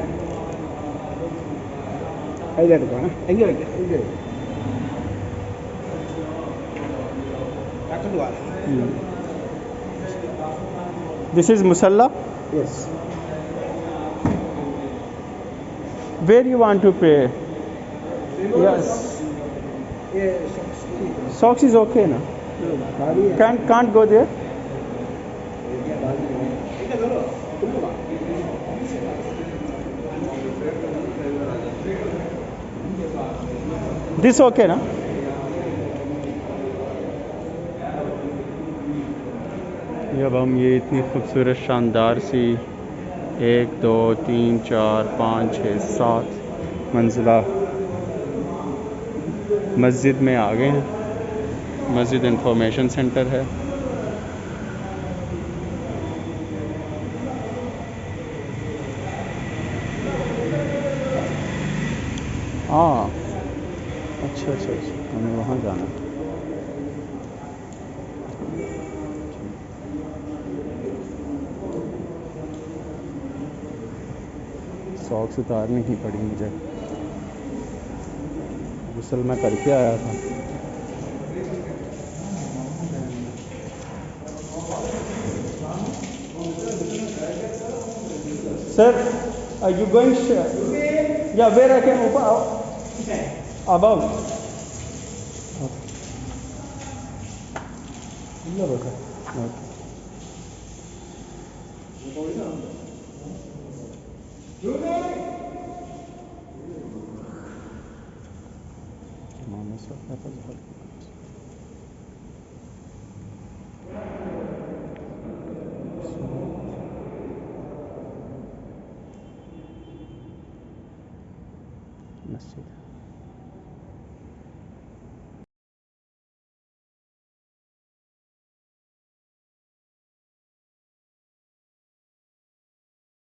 इधर को ना इधर पकड़ वाला. This is Musalla. Yes. Where you want to pray? Yes. Socks is okay na? Can't go there. This okay ना? अब हम ये इतनी खूबसूरत शानदार सी 1 2 3 4 5 6 7 मंजिला मस्जिद में आ गए हैं. मस्जिद इंफॉर्मेशन सेंटर है. हाँ, अच्छा, हमें वहाँ जाना है. सॉक्स उतारनी ही पड़ी मुझे. गुस्ल मैं करके आया था. Sir, are you going? Yeah, where I can open? Above. Okay. Mama só vai fazer. Masjid.